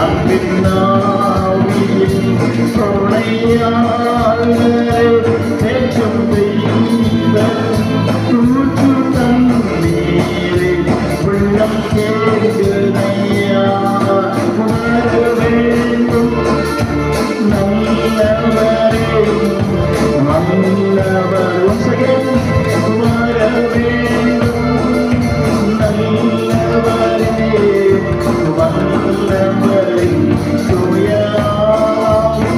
அன்பின் ஆவியின் துணையாளரே தேற்றும் தெய்வம் தூற்று தண்ணீரே உள்ளம் கேட்குதையா உணர வேண்டும் நல்லவரே நல்லவர் உணர வேண்டும் நல்லவரே வல்லவரே தூயாவே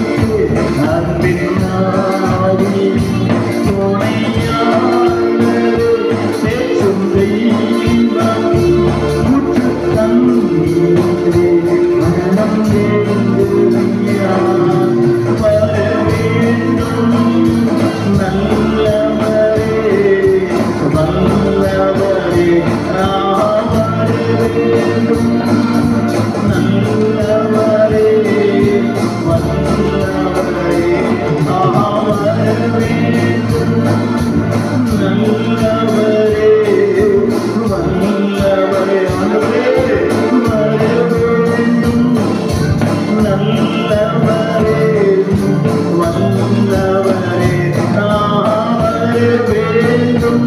அன்பின் ஆவியின் துணையாளரே தேற்றும் தெய்வம் ஊற்று தண்ணீரே மனம் ஏங்குதையா வர வேண்டும் நல்லவரே வல்லவரே வர வேண்டும் நல்லவரே வல்லவரே வர வேண்டும் நல்லவரே வல்லவரே வர வேண்டும் நல்லவரே வல்லவரே வர வேண்டும்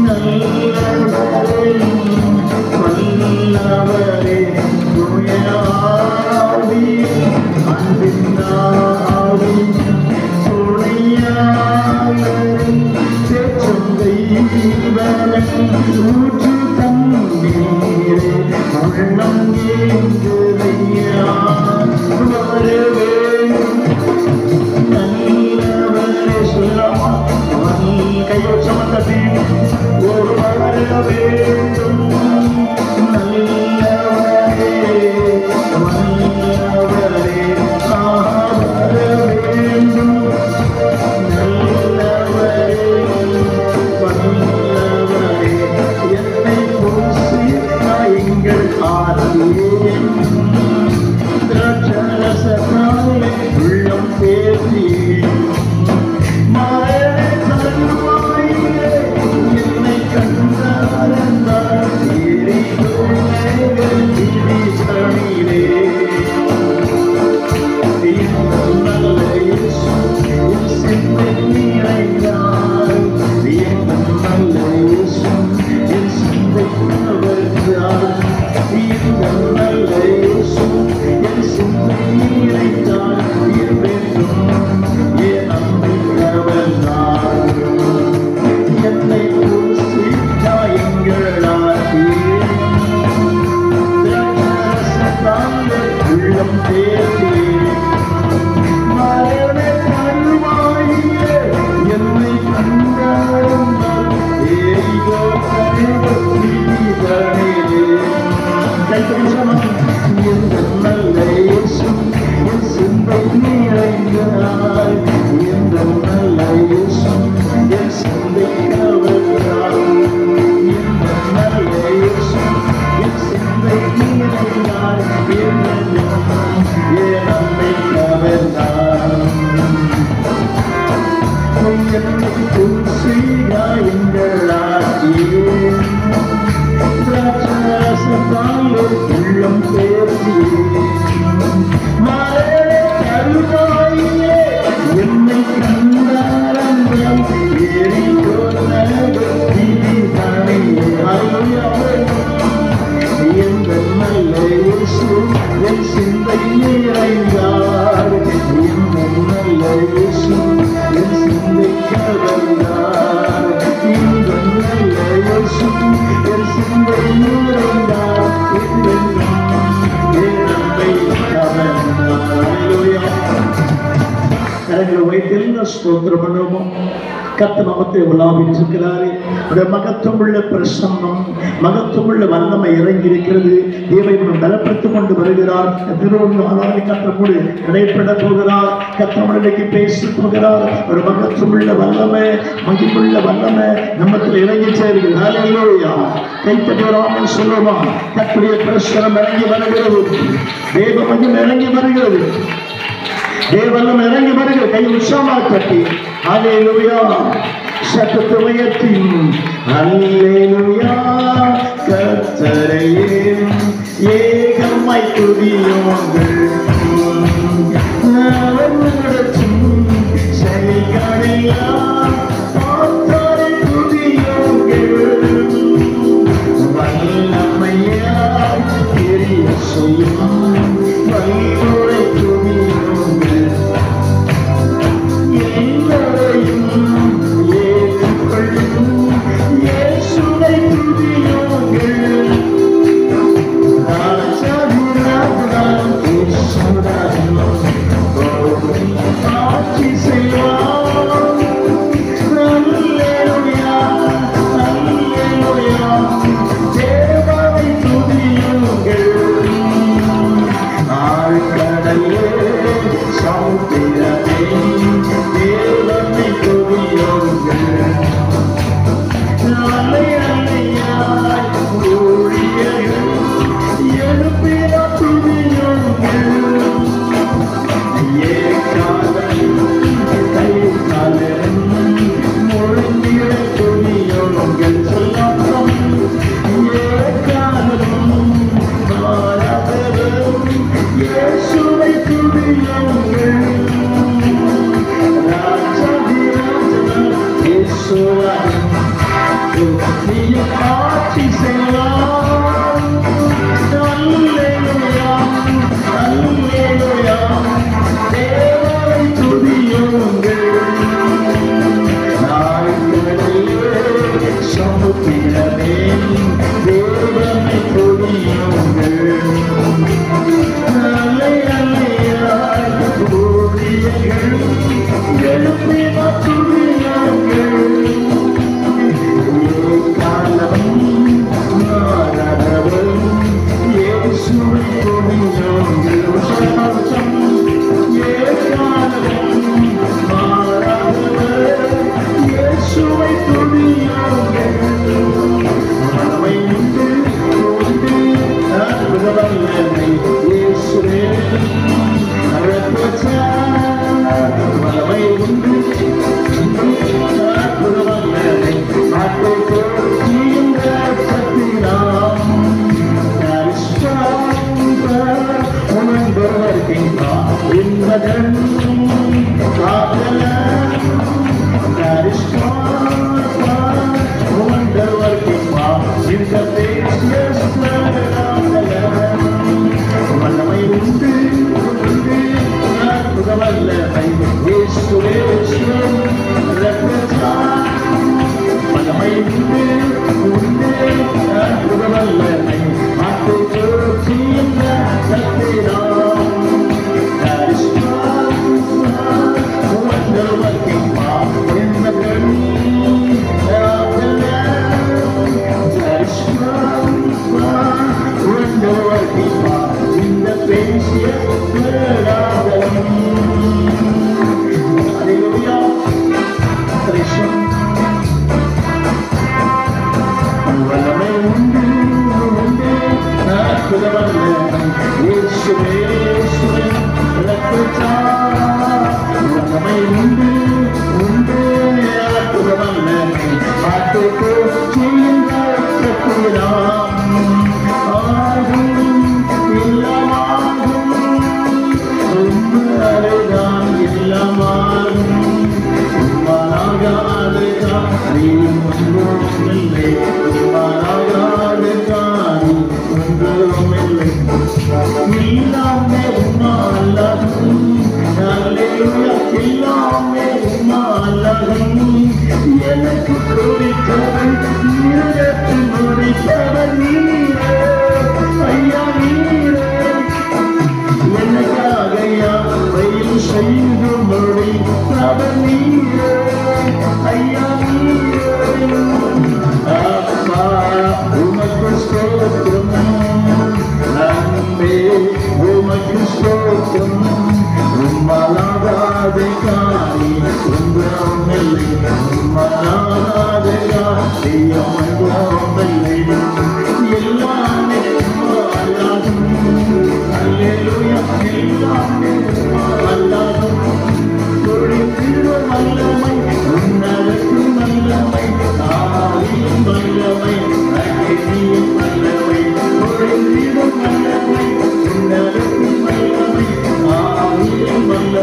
நல்லவரே வல்லவரே தூயாவி அன்பின் ஆவியின் துணையாளரே தேற்றும் தெய்வமே ஊற்று தண்ணீரே உள்ளம் ஏங்குதையா வர வேண்டும் நல்லவரே சொல்லலாமா கையோடு சமந்ததி ஒரு வர வேண்டும் நல்லவரே வல்லவரே வர வேண்டும் நல்லவரே வல்லவரே என்னை பூசிங்கள் ஆதியே திராட்சரசத்தாலே உள்ளம் பேசி மரண தருவாயிலே என்னை கண்டாரந்தார் எரிகோலைகள் விரிசலிலே நல்ல இயேசு என் சிந்தை நிறைந்தார் நல்ல இயேசு என் சிந்தை கவர்ந்தார் நல்ல இயேசு என் சிந்தை நிறைந்தார் வேண்டும் என் அன்பை கவர்ந்தார் என்னை பூசி காயங்களாகியே உள்ளம் தேடி மரண தருவாயிலே என்னை கண்டாருந்தால் ஏரிகோ எந்த நல்ல இயேசு என் சிந்தை நிறைந்தார் எந்த நல்ல இயேசு என் சிந்தை கவர்ந்தார் எந்த நல்ல இயேசு என் சிந்தை நிறைந்தார் என் நம்மை கவர்ந்தார் என்னை துன்சியாயங்களாகியே உள்ளம் பேசி மரண தருவாயிலே என்னை கண்டாரங்கள் எந்த நல்ல இயேசு என் சிந்தை நிறைந்தார் எந்த நல்ல இயேசு என் சிந்தை கவர்ந்தார் இந்த நல்ல இயேசு என் சிந்தை நிறைந்தார் ஸ்தோத்திரம் பண்ணுவோம். கர்த்தர் நமக்கு விழாவிட்டிருக்கிறாரே. மகத்துவமுள்ள பிரசன்னம், மகத்துவமுள்ள வல்லமை இறங்கி இருக்கிறது. தேவனை பலப்படுத்திக் கொண்டு வருகிறார். கர்த்தரோடு இடைப்பட போகிறார். கர்த்தருக்கு பேச போகிறார். ஒரு மகத்துவமுள்ள வல்லமை, மகிமுள்ள வல்லமை நமக்கு இறங்கி சேர்கிறது. ஹல்லேலூயா. கைத்தட்டோராமல் சொல்லுமா, கர்த்தருடைய பிரசன்னம் இறங்கி வருகிறது. தேவ மகிமை இறங்கி வருகிறது. தேவனம் இறங்கி வருகிற கை உற்சாகமாக கட்டி ஹல்லேலூயா சத்தத்தை உயர்த்தி அல்லேலூயா கர்த்தரையே ஏகமாய் துதியுங்கள் அவர் நடத்தும் செயல்களெல்லாம் ஆத்தாரை துதியுங்கள் வல்லமையாய் பெரிய செய்யும் வல்லோரை துதியுங்கள் எல்லாரையும் ஏற்றுக்கொள்ளும் இயேசுவை துதியுங்கள் ராஜாதிராஜன் இயேசுராஜன் ஆட்சி செய்வார் அல்லேலூயா அல்லேலூயா தேவனை துதியுங்கள் ஆழ்கடலே சமுத்திரமே தேவனை துதியுங்கள் அலை அலையாய் ஊழியர்கள் எழுப்பின துதியுங்கள் ஏகாலம் கைகாலம் முழுங்கிட துதியுங்கள் சொல்லாமல் ஏகாலம் மாறாதவரும் இயேசுவை துதியுங்கள் ராஜாதிராஜன் இயேசுராஜன் நீயும் ஆட்சி செய்யலாம் அல்லேலூயா அல்லேலூயா தேவனை துதியுங்கள் ஆழ்கடலே சமுத்திரமே தேவனை துதியுங்கள் அலை அலையாய் ஊழியர்கள் எழுப்பின துதியுங்கள் காலம் மாறாதவர் இயேசுவை துதியுங்கள் ஏகாலம் மாறாதவர் இயேசுவை துதியுங்கள் வல்லமை உண்டு உண்டு அற்புத வல்லமை இயேசுவே வல்லமை உண்டு அற்புத வல்லமை வல்லமை உண்டு அற்புத வல்லமை இயேசுவே வல்லமை உண்டு உண்டு அற்புத வல்லமை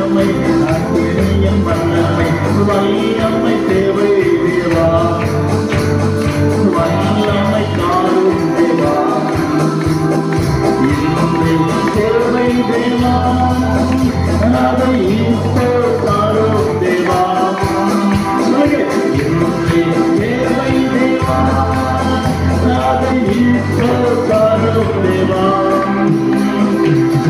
வல்லமை அக்கினியின் வல்லமை வல்லமை தேவை தேவா வல்லமை காரும் தேவா தேவை தேவா அதை இப்போ காரும் தேவா தேவை தேவா அதை இப்போ காரும் தேவா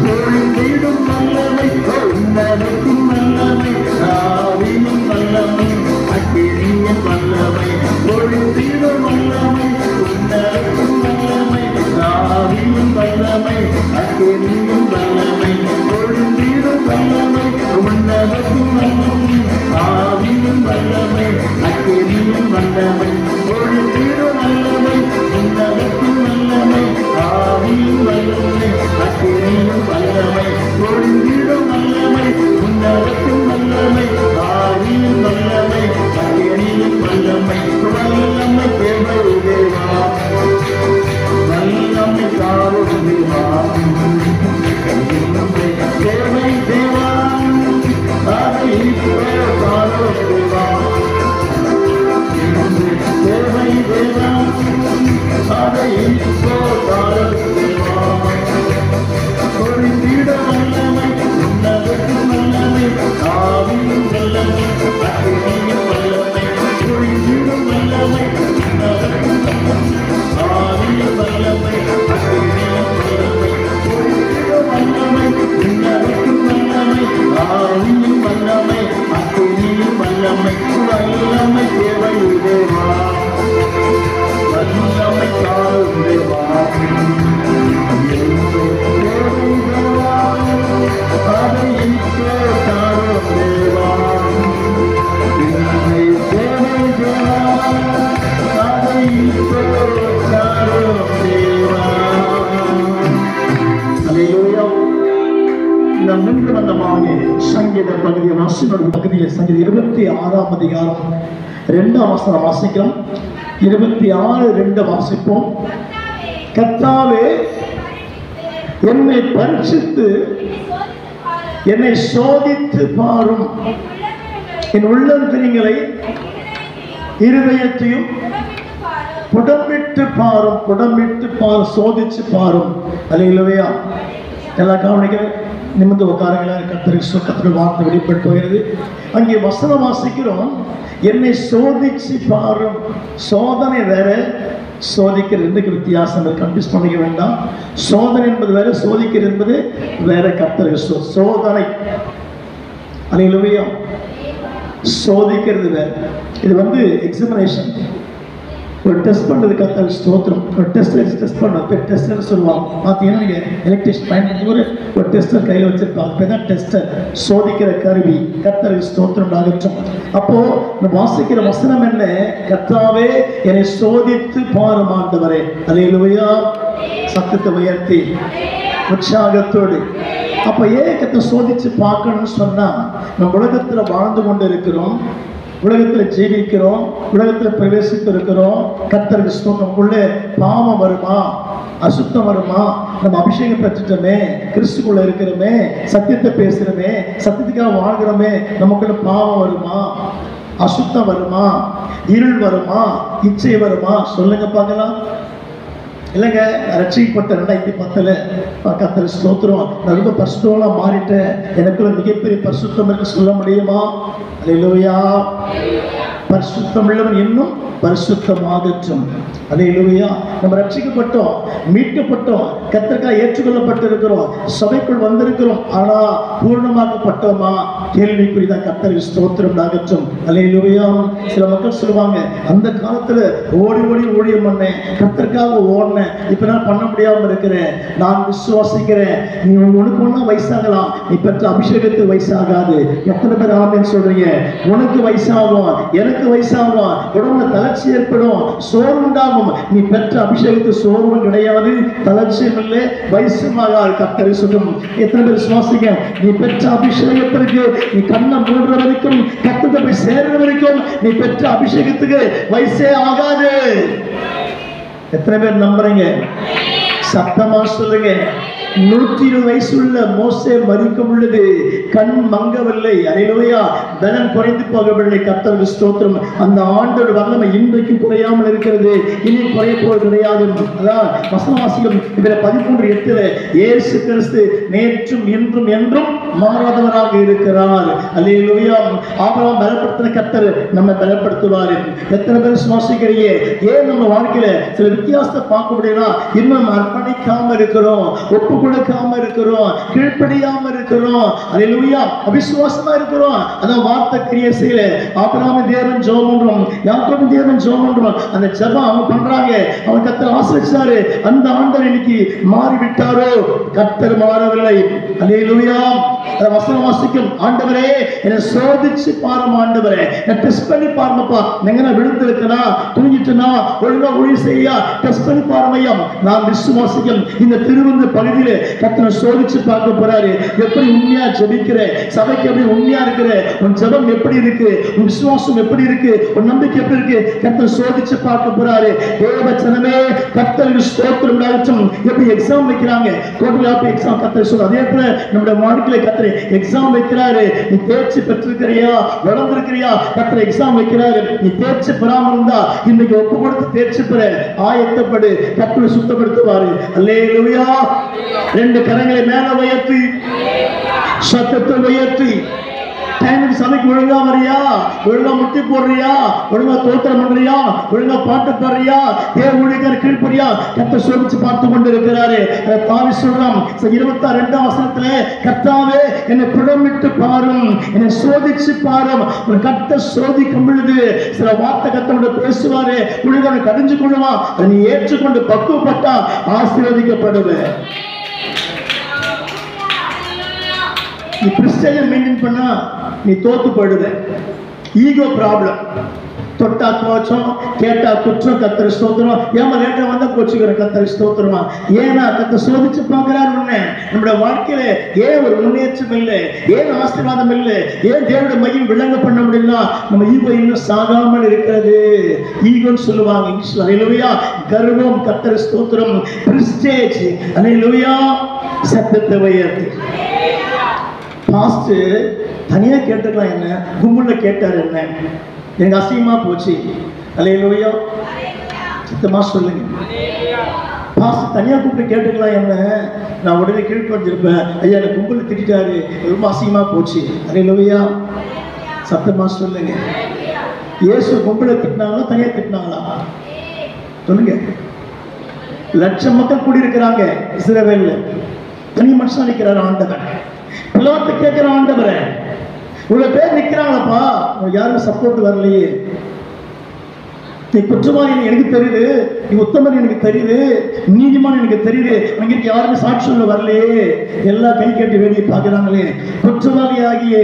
பொழுந்திடும் வல்லமை உன்னதற்கும் வல்லமை ஆவியின் வல்லமை அக்கினியின் வல்லமை பொழுந்திடும் வல்லமை உன்னதற்கும் வல்லமை ஆவியின் வல்லமை அக்கினியின் வல்லமை பொழுந்திடும் வல்லமை உன்னதற்கும் வல்லமை ஆவியின் வல்லமை அக்கினியின் வல்லமை பொழுந்திடும் வல்லமை உன்னதற்கும் வல்லமை ஆவியின் வல்லமை அக்கினியின் வல்லமை பொழுந்திடும் வல்லமை உன்னதற்கும் வல்லமை ஆவியின் வல்லமை அக்கினியின் வல்லமை வல்லமை தேவை தேவா வல்லமை காரும் தேவா தேவை தேவா அதை இப்போ காரும் தேவா தேவை தேவா அதை இப்போ காரும் தேவா பொழுந்திட வல்லமை உன்னதற்கும் வல்லமை ஆவியின் வல்லமை அக்கினியின் வல்லமை பொழுந்திடும் வல்லமை உன்னதற்கும் வல்லமை ஆவியின் வல்லமை அக்கினியின் வல்லமை பொழுந்திடும் வல்லமை உன்னதற்கும் வல்லமை ஆவியின் வல்லமை அக்கினியின் வல்லமை வல்லமை தேவை தேவா வல்லமை காரும் தேவா சங்கீத பகுதியை வாசிக்கும் பகுதியில் சங்கீத 26ஆம் அதிகாரம் 2ஆம் வசனம் வாசிக்கிறோம். 26:2 வாசிப்போம். கர்த்தாவே என்னை பரீட்சித்து என்னை சோதித்து பாரும், என் உள்ளந்தரியங்களை இருதயத்தையும் புடமிட்டு பாரும். புடமிட்டு பாரு, சோதிச்சு பாரும். அல்லேலூயா. எல்லா கவனிக்கிறேன். நிமிர்ந்து உட்காருங்களா. கர்த்தருக்கு வார்த்தை வெளிப்பட்டு வருகிறது. அங்கே வசனம் வாசிக்கிறோம். என்னை சோதிச்சு பாரும். சோதனை வேற, சோதிக்கிறது ரெண்டுக்கு வித்தியாசம். கன்ஃபியூஸ் பண்ணிக்க வேண்டாம். சோதனை என்பது வேற, சோதிக்கிறது என்பது வேற. கர்த்தருக்கு சோதனை, அல்லேலூயா, சோதிக்கிறது வேற. இது வந்து எக்ஸாமினேஷன், ஒரு டெஸ்ட் பண்ணுறது. கர்த்தருக்கு ஸ்தோத்திரம். ஒரு டெஸ்ட் பண்ண டெஸ்டர் சொல்லுவாங்க. பார்த்தீங்கன்னா நீங்கள் எலக்ட்ரிஷியன் பயன்படுத்தி ஒரு டெஸ்டர் கையில் வச்சிருப்பாங்க. இப்போ தான் டெஸ்டர், சோதிக்கிற கருவி. கர்த்தருக்கு ஸ்தோத்திரம் ஆகட்டும். அப்போ இந்த வாசிக்கிற வசனம் என்ன? கர்த்தாவே என்னை சோதித்து பாரும் ஆண்டவரே. அல்லேலூயா. சத்தத்தை உயர்த்தி உற்சாகத்தோடு. அப்போ ஏன் கர்த்தரை சோதிச்சு பார்க்கணும்னு சொன்னா, நம்ம உலகத்தில் வாழ்ந்து கொண்டு இருக்கிறோம், உலகத்தில் ஜீவிக்கிறோம், உலகத்தில் பிரவேசித்து இருக்கிறோம். கர்த்தருக்கு ஸ்தோத்திரம். உள்ளே பாவம் வருமா, அசுத்தம் வருமா? நம்ம அபிஷேகம் பெற்றுட்டோமே, கிறிஸ்துக்குள்ள இருக்கிறோமே, சத்தியத்தை பேசுறோமே, சத்தியத்துக்காக வாழ்கிறோமே, நமக்குள்ள பாவம் வருமா, அசுத்தம் வருமா, இருள் வருமா, இச்சை வருமா? சொல்லுங்க பார்க்கலாம். இல்லைங்க, ரட்சிக்கப்பட்ட 2010 கர்த்தருக்கு ஸ்தோத்திரம், நான் ரொம்ப பரிசுத்தமா மாறிட்டேன், எனக்குள்ள மிகப்பெரிய பரிசுத்தம் இருக்கு சொல்ல முடியுமா? அல்லேலூயா. பரிசுத்தம் உள்ளவன் இன்னும் பரிசுத்தமாகட்டும். அல்லேலூயா. நம்ம ரட்சிக்கப்பட்டோம், மீட்கப்பட்டோம், கர்த்தருக்காக ஏற்றுக்கொள்ளப்பட்டிருக்கிறோம், சபைக்குள் வந்திருக்கிறோம். ஆனா பூர்ணமாக்கப்பட்டோமா? கேள்விக்குறிதான். கர்த்தருக்கு ஸ்தோத்திரம் ஆகட்டும். அல்லேலூயா. சில மக்கள் சொல்லுவாங்க, அந்த காலத்துல ஓடி ஓடி ஊழியம் பண்ணேன், கர்த்தருக்காக ஓடினேன், இப்ப நான் பண்ண முடியாம இருக்கிறேன். நான் விசுவாசிக்கிறேன், நீ உனக்கு ஒண்ணா வயசாகலாம், நீ பெற்ற அபிஷேகத்துக்கு வயசாகாது. எத்தனை பேர் ஆமென் சொல்றீங்க? உனக்கு வயசாகும், எனக்கு வயசாகும், உடம்புல தளர்ச்சி ஏற்படும், சோர்வு உண்டாகும். நீ பெற்ற அபிஷேகத்துக்கு சோர்வு கிடையாது, தளர்ச்சியும் இல்லை, வயசுமாகாது. கர்த்தரை சொல்லும். எத்தனை பேர் சுவாசிக்க? நீ பெற்ற அபிஷேகத்திற்கு நீ கண்ணை மூடுற வரைக்கும், கர்த்தரை போய் சேர்ற வரைக்கும் நீ பெற்ற அபிஷேகத்துக்கு வயசே ஆகாது. எத்தனை பேர் நம்புறீங்க? சத்தமா சொல்லுங்க. 120 வயசுள்ள மோசே மரிக்கும் பொழுது கண் மங்கவில்லை. அல்லேலூயா. பலன் குறைந்து போகவில்லை. கர்த்தருக்கு ஸ்தோத்திரம். அந்த ஆண்டோட வல்லமை இன்றைக்கும் குறையாமல் இருக்கிறது. இனி குறைய போவது கிடையாது. அதான் வசனவாசியம் 13:8 இயேசு கிறிஸ்து நேற்றும் இன்றும் என்றும் மாறாதவராக இருக்கிறார். அல்லேலூயா. ஆபிரகாம் பலப்படுத்தின கர்த்தர் நம்ம பலப்படுத்துவார். எத்தனை பேர் சுவாசிக்கிறீங்க? ஏன் நம்ம வாழ்க்கையில சில வித்தியாசத்தை பார்க்க முடியும்னா இன்னும் அர்ப்பணிக்காம இருக்கிறோம், ஒப்பு கொடுக்காம இருக்கிறோம், கீழ்ப்படியாம இருக்கிறோம். அல்லேலூயா. அவிசுவாசமா இருக்கிறோம். அதான் வார்த்தை கிரியை செய்யல. ஆபிரகாம் தேவன் ஜெபம் பண்றோம், யாக்கோபு தேவன் ஜெபம் பண்றோம். அந்த ஜெபம் அவங்க பண்றாங்க. அவங்க கர்த்தர் ஆசீர்வதிச்சாரு. அந்த ஆண்டவர் இன்னைக்கு மாறி விட்டாரோ? கர்த்தர் மாறவில்லை. அல்லேலூயா. வசனம் வாசிக்கும். ஆண்டவரே என்னை சோதிச்சு பாரும். ஆண்டவரே என்னை டெஸ்ட் பண்ணி பாருங்கப்பா. எங்க விழுந்து இருக்கனா, தூங்கிட்டுனா, ஒழுங்கா ஒழி செய்யா, டெஸ்ட் பண்ணி பாருமையா. நான் விசுவாசிக்கும். இந்த திருவந்த பகுதியில கர்த்தரை சோதிச்சு பார்க்க போறாரு. எப்படி உண்மையா ஜெபிக்கிற, சபைக்கு எப்படி உண்மையா இருக்கிற, உன் ஜெபம் எப்படி இருக்கு, உன் விசுவாசம் எப்படி இருக்கு, உன் நம்பிக்கை எப்படி இருக்கு, கர்த்தர் சோதிச்சு பார்க்க போறாரு. தேவ ஜனமே கர்த்தருக்கு ஸ்தோத்திரம் உண்டாகட்டும். எப்படி எக்ஸாம் வைக்கிறாங்க, கோர்ட்ல எக்ஸாம் கர்த்தர் சொல்ற அதே போல நம்முடைய வாழ்க்கையில கர்த்தர் எக்ஸாம் வைக்கிறாரு. நீ தேர்ச்சி பெற்றிருக்கிறியா, வளர்ந்திருக்கிறியா? கர்த்தர் எக்ஸாம் வைக்கிறாரு. நீ தேர்ச்சி பெறாம இருந்தா இன்னைக்கு ஒப்பு கொடுத்து தேர்ச்சி பெற ஆயத்தப்படு. கர்த்தர் சுத்தப்படுத்துவாரு. அல்லேலூயா. 2 கரங்களை மேல உயர்த்தி சத்தத்தை உயர்த்தி டைமுக்கு சபைக்கு ஒழுங்கா வரியா, ஒழுங்கா முட்டி போடுறியா, ஒழுங்கா தோத்திரம் பண்றியா, ஒழுங்கா பாட்டு பாடுறியா, தேவ ஊழியக்கார கீழ்ப்படியா? கர்த்தர் சோதிச்சு பார்த்து கொண்டு இருக்கிறாரு. தாவீது சொல்றான் 22ஆம் வசனத்துல, கர்த்தாவே என்னை புடமிட்டு பாரும், என்னை சோதிச்சு பாரும். ஒரு கர்த்தர் சோதிக்கும் பொழுது சில வார்த்தை கர்த்தரோட பேசுவாரு. ஊழியக்காரன் கடிஞ்சு கொள்ளுவான். அதை நீ ஏற்றுக்கொண்டு பக்குவப்பட்டா ஆசீர்வதிக்கப்படுவே. நீ பிரிஸ்டேஜை மெயின்டைன் பண்ணா நீ தோத்து போயிடுவ. Ego problem. தொட்டா கோச்சம், கேட்டா குற்றம். கர்த்தர் ஸ்தோத்திரம். ஏமா லேட்டா வந்தா கோச்சுக்கிற? கர்த்தர் ஸ்தோத்திரமா. ஏன்னா கர்த்தர் சோதிச்சு பார்க்கிறார். நம்முடைய வாழ்க்கையில ஏன் ஒரு முன்னேற்றம் இல்லை, ஏன் ஆசீர்வாதம் இல்லை, ஏன் தேவனுடைய மகிமை விளங்க பண்ண முடியல? நம்ம ஈகோ இன்னும் சாகாமல் இருக்கிறது. ஈகோன்னு சொல்லுவாங்க இங்கிலீஷ்ல. அல்லேலூயா. கர்வம். கர்த்தர் ஸ்தோத்திரம். பிரிஸ்டேஜ். அல்லேலூயா. சத்தத்தை உயர்த்தி பாஸ்ட் தனியா கேட்டுக்கலாம். என்ன கும்பல்ல கேட்டார்? என்ன எனக்கு அசிங்கமா போச்சு. அல்லேலூயா. சத்தமா சொல்லுங்க. பாஸ்ட் தனியா கூப்பிட்டு கேட்டுக்கலாம். என்ன நான் உடனே கீழ்படிஞ்சிருப்பேன். ஐயா எனக்கு கும்பல் திட்டாரு, ரொம்ப அசிங்கமா போச்சு. அல்லேலூயா. சத்தமா சொல்லுங்க. இயேசு கும்பலை திட்டினாங்களா, தனியா திட்டினாங்களா? சொல்லுங்க. லட்சம் மக்கள் கூடியிருக்கிறாங்க இஸ்ரவேல்ல. தனி மனுஷன் நிற்கிறார் ஆண்டவர். பிலாத்து கேட்கிற ஆண்டவரே, இவ்வளவு பேர் நிக்கிறாங்களப்பா, யாரும் சப்போர்ட் வரலையே. நீ குற்றவாளி எனக்கு தெரியுது, நீ உத்தமன் எனக்கு தெரியுது, நீதிமான் எனக்கு தெரியுது, அங்க யாருமே சாட்சி சொல்ல வரலையே. எல்லாம் கை கட்டி வேடியை பார்க்கிறாங்களே. குற்றவாளி ஆகிய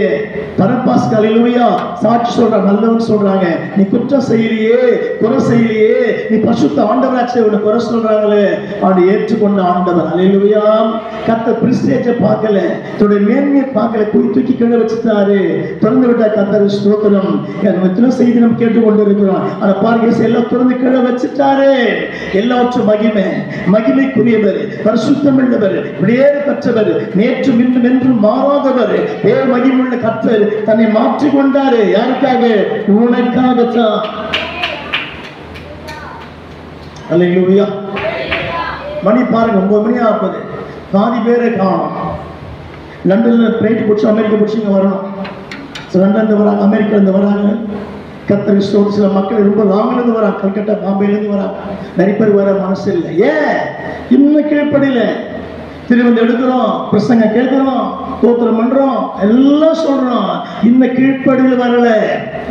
பரபாஸ் அல்லேலூயா சாட்சி சொல்ற, நல்லவன் சொல்றாங்க. நீ குற்றம் செய்யலையே, குறை செய்யலையே, நீ பரிசுத்த ஆண்டவராச்சே, உன்னை குறை சொல்றாங்களே. அவனை ஏற்றுக்கொண்ட ஆண்டவர். அல்லேலூயா. கர்த்தர் பிரிஸ்டேஜை பார்க்கல, தன்னுடைய மேன்மையை பார்க்கல, தூக்கி கீழே வச்சுட்டாரு. திறந்து விட்டா கர்த்தர் ஸ்தோத்திரம். எத்தனை செய்தி நம்ம கேட்டுக்கொண்டு இருக்கிறோம். ஆனா பாருங்க, எல்லாம் திறந்து கீழே வச்சுட்டாரு. எல்லாவற்றும் மகிமை, மகிமைக்குரியவர், பரிசுத்தம் உள்ளவர், விடையேற பெற்றவர், நேற்று இன்றும் என்றும் மாறாதவர், தேவ மகிமையுள்ள கர்த்தர் தன்னை மாற்றிக் கொண்டாரு. யாருக்காக? உனக்காகத்தான். அல்லேலூயா. மணி பாருங்க 9 மணி ஆகுது. பாதி பேரை காணும். லண்டன்ல பிளைட் பிடிச்சி அமெரிக்கா பிடிச்சி இங்க வரணும். லண்டன்ல வராங்க, அமெரிக்கால வராங்க. கர்த்தர் ஸ்தோத்திரம். சில மக்கள் ரொம்ப லாங்கிலிருந்து வராங்க, கல்கட்டா பாம்பேலேருந்து வராங்க. நிறைய பேர் வர மனசு இல்லை. ஏன்? இன்னும் கீழ்ப்படியில. திருவந்து எடுக்கிறோம், பிரசங்க கேட்கிறோம், தோத்திரம் பண்றோம், எல்லாம் சொல்றோம். இன்னும் கீழ்ப்படியில் வரல.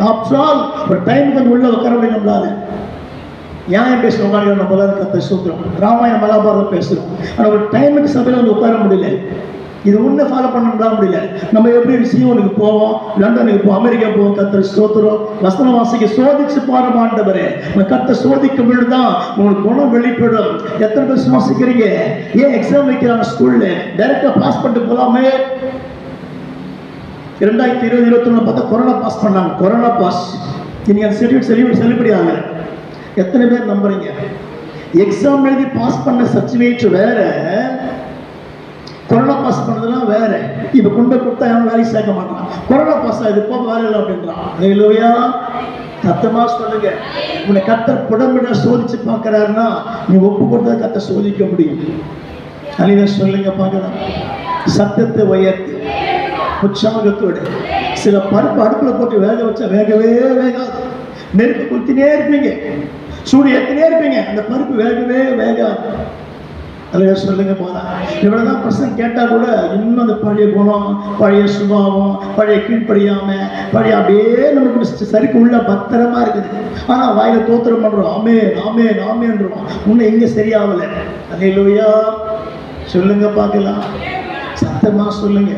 ஆஃப்டர் ஆல் ஒரு டைம் வந்து உள்ள உட்கார முடியும். நம்மளால நியாயம் பேசுறோம், நம்ம கர்த்தர் ஸ்தோத்திரம். ராமாயணம் மகாபாரதம் பேசுறோம். ஆனால் ஒரு டைமுக்கு சபையில் வந்து உட்கார முடியல. இது ஒண்ணு ஃபாலோ பண்ண முடியல. நம்ம எப்படி சியோனுக்கு போவோம், லண்டனுக்கு போவோம், அமெரிக்கா போவோம். கர்த்தர் ஸ்தோத்திரம். வசன வாசிக்க சோதிச்சு பாருங்க ஆண்டவரே. கர்த்தர் சோதிக்கும் பொழுதுதான் உங்களுக்கு குணம் வெளிப்படும். எத்தனை பேர் சுவாசிக்கிறீங்க? ஏன் எக்ஸாம் வைக்கிறாங்க ஸ்கூல்ல? டைரக்டா பாஸ் பண்ணிட்டு போலாமே. 2020-21 பார்த்தா கொரோனா பாஸ் பண்ணாங்க. Corona pass. நீங்க செலிபிரிட்டி ஆகல. எத்தனை பேர் நம்புறீங்க? எக்ஸாம் எழுதி பாஸ் பண்ண சர்டிஃபிகேட் வேற, இப்போ கொண்டு போய் கொடுத்தா அவன் வேலைக்கு சேர்க்க மாட்டான். கொரோனா பாஸ் ஆகுது, போக வேலை இல்லை அப்படின்றான். அல்லேலூயா. சத்தமா சொல்லுங்க. உன்னை கர்த்தர் புடமிட சோதிச்சு பார்க்கிறாருன்னா நீ ஒப்பு கொடுத்தா கர்த்தர் சோதிக்க முடியும். அல்லேலூயா சொல்லுங்க பார்க்கலாம். சத்தத்தை உயர்த்தி உற்சாகத்தோடு. சில பருப்பு அடுப்புல போட்டு வேக வச்சா வேகவே வேகாது. நெருப்பு குத்தினே இருப்பீங்க, சூடு ஏற்றினே இருப்பீங்க, அந்த பருப்பு வேகவே வேகாது. அல்ல சொல்லுங்க போதா. இவ்வளவுதான் பிரச்சனை கேட்டா கூட இன்னும் அந்த பழைய குணம், பழைய சுபாவம், பழைய கீழ்ப்படியாம, பழைய அப்படியே நமக்கு சரிக்கு உள்ள பத்திரமா இருக்குது. ஆனா வாயில தோத்திரம் பண்றோம், ஆமே ஆமே ஆமேன்றோம். இன்னும் எங்க சரியாகல. அல்லேலூயா சொல்லுங்க பார்க்கலாம். சத்தமா சொல்லுங்க.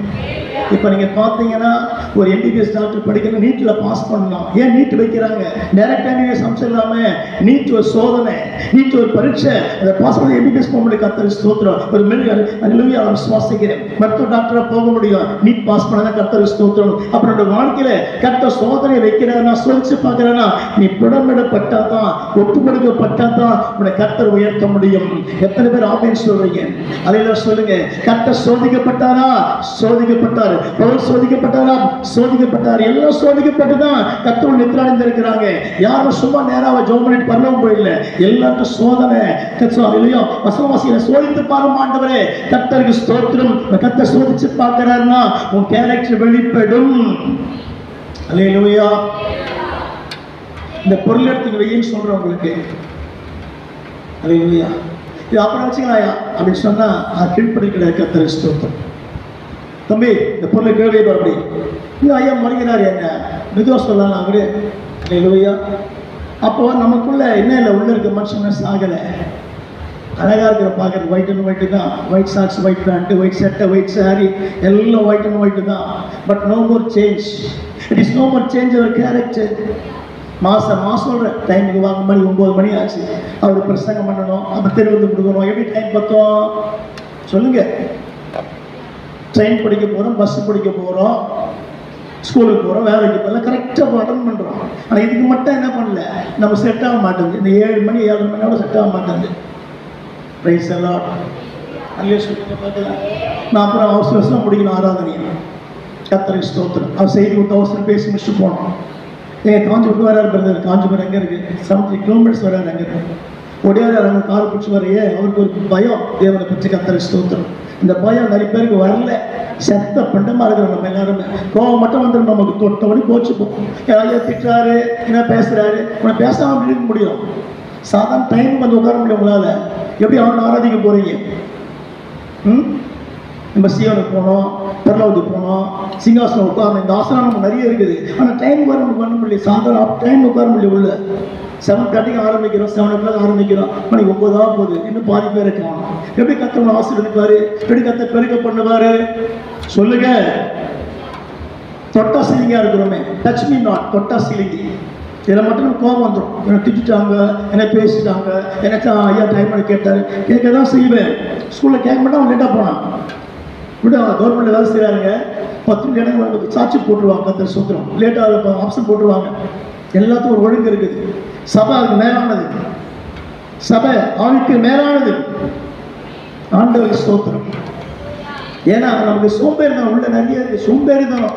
இப்போ நீங்கள் பார்த்தீங்கன்னா ஒரு எம்பிபிஎஸ் டாக்டர் படிக்கணும், நீட்டில் பாஸ் பண்ணலாம். ஏன் நீட் வைக்கிறாங்க? டைரக்ட் எம்பிபிஎஸ் அம்சம் இல்லாமல் நீட் ஒரு சோதனை, நீட் ஒரு பரீட்சை. அதை பாஸ் பண்ணி எம்பிபிஎஸ் போக முடியும். கர்த்தர் ஸ்தோத்திரம். ஒரு மில்லியன் சுவாசிக்கிறேன், மருத்துவ டாக்டராக போக முடியும். நீட் பாஸ் பண்ணாதான் கர்த்தர் ஸ்தோத்திரம். அப்புறம் வாழ்க்கையில கர்த்தர் சோதனை வைக்கிறானா, சோதிச்சு பார்க்கிறேன்னா நீ புடமிடப்பட்டா தான், ஒப்பு கொடுக்கப்பட்டா தான் உன்னை கர்த்தர் உயர்த்த முடியும். எத்தனை பேர் ஆமேன் சொல்றீங்க? அதையெல்லாம் சொல்லுங்க. கர்த்தர் சோதிக்கப்பட்டாரா? சோதிக்கப்பட்டார். பவுல் சோதிக்கப்பட்டாரா? சோதிக்கப்பட்டார். எல்லாம் சோதிக்கப்பட்டுதான் கர்த்தர் நித்திராணிந்து இருக்கிறாங்க. யாரும் சும்மா நேராக ஜெபம் பண்ணிட்டு பரலோகம் போயிடல. எல்லாருக்கும் சோதனை. இல்லையோ வசனவாசியை சோதித்து பாரும் ஆண்டவரே. கர்த்தருக்கு ஸ்தோத்திரம். கர்த்தர் சோதிச்சு பார்க்கிறாருன்னா உன் கேரக்டர் வெளிப்படும். அல்லேலூயா. இந்த பொருள் எடுத்து வையின்னு சொல்றேன் உங்களுக்கு. அல்லேலூயா. இது அப்புறம் வச்சுக்கலாயா அப்படின்னு சொன்னா அது கீழ்ப்படி கிடையாது. கர்த்தருக்கு ஸ்தோத்திரம். தம்பி இந்த பொருளை கேள்வி அப்படி இந்த ஐயா மறைக்கிறார், என்ன மெதுவா சொல்லலாம் அவரு. அல்லேலூயா. அப்போ நமக்குள்ள என்ன இல்லை, உள்ள இருக்க மனுஷன் சாகலை. அழகா இருக்கிற பார்க்கறது ஒயிட் அண்ட் ஒயிட்டு தான். White socks, white pant, white சட்டை, ஒயிட் சாரி, எல்லாம் ஒயிட் அண்ட் ஒயிட்டு தான். But no more change. It is no more change அவர் கேரக்டர். மாதம் சொல்கிறேன் டைமுக்கு வாங்க, மணி 9 மணி ஆச்சு, அவர் பிரசங்கம் பண்ணணும், அப்போ தெருவில் கொடுக்கணும். எப்படி டைம் பார்த்தோம் சொல்லுங்க? ட்ரெயின் படிக்க போகிறோம், பஸ்ஸு படிக்க போகிறோம், ஸ்கூலுக்கு போகிறோம், வேலைக்கு போகிறோம், கரெக்டாக அட்டன் பண்ணுறோம். ஆனால் இதுக்கு மட்டும் என்ன பண்ணல, நம்ம செட் ஆக மாட்டேங்குது. இந்த 7 மணி 7 மணியோட செட் ஆக மாட்டேங்குது. ப்ரைஸ் எல்லாம் அல்லே சொல்லுங்க பார்க்கலாம். நான் அப்புறம் அவசரம் முடிக்கணும் ஆராதனையை. கர்த்தருக்கு ஸ்தோத்திரம். அவர் செய்தி கொடுத்து அவசரம் பேசி முடிச்சுட்டு போனோம். காஞ்சிபுரம் வராரு பிரதர். காஞ்சிபுரம் எங்கே இருக்குது? 70 கிலோமீட்டர்ஸ் வராரு. அங்கே இருக்கு ஒடியாரு அங்கே காரை பிடிச்சி வரையே அவருக்கு ஒரு பயம். தேவனை பற்றி கர்த்தருக்கு ஸ்தோத்திரம். இந்த பயம் நிறைய பேருக்கு வரல. செத்த பண்டமாக இருக்கிறோம் நம்ம எல்லாருமே. கோவம் மட்டும் வந்துடும் நமக்கு. தொட்டபடி போச்சுப்போம். யாரையா திட்டுறாரு, என்ன பேசுகிறாரு, உன்னை பேசாமல் அப்படி இருக்க முடியும். சாதாரண டைமுக்கு வந்து உட்கார முடியும் உங்களால். எப்படி அவனை ஆராதிக்க போகிறீங்க? நம்ம சீவனுக்கு போனோம், பரலோகத்துக்கு போனோம், சிங்காசனம் உட்காரணும். இந்த ஆசனம் நமக்கு நிறைய இருக்குது. ஆனால் டைம் வர நமக்கு பண்ண முடியல. சாதாரண டைம் உட்கார முடியல. உள்ள 7:30 ஆரம்பிக்கிறோம், 7 o'clock ஆரம்பிக்கிறோம், மணி 9 போகுது. இன்னும் பாதி பேரை காணும். எப்படி கத்தவனை ஆசீர்வதிப்பாரு? எப்படி கத்த பெருக்க பண்ணுவாரு? சொல்லுங்க. தொட்டா சீலிங்கா இருக்கிறோமே, டச் மீ நாட், தொட்டா சீலிங்கி. இதில் மட்டும் நம்ம கோபம் வந்துடும். என்னை திட்டாங்க, என்ன பேசிட்டாங்க, எனக்கு ஐயா டைம் பண்ணி கேட்டார். கேட்க தான் செய்வேன். ஸ்கூலில் கேட்க மாட்டா அவன் லேட்டாக போனான். விட கவர்மெண்ட்டில் வேலை செய்கிறாங்க. 10 நிமிடம் சாட்சி போட்டுருவாங்க. கர்த்தர் ஸ்தோத்திரம். லேட்டாக ஆப்ஷன் போட்டுருவாங்க. எல்லாத்துக்கும் ஒரு ஒழுங்கு இருக்குது. சபை அதுக்கு மேலானது. சபை ஆவிக்கு மேலானது. ஆண்டவருக்கு ஸ்தோத்திரம். ஏன்னா நமக்கு சோம்பேறி தான் உள்ள நிறைய இருக்கு. சோம்பேறி தானோ.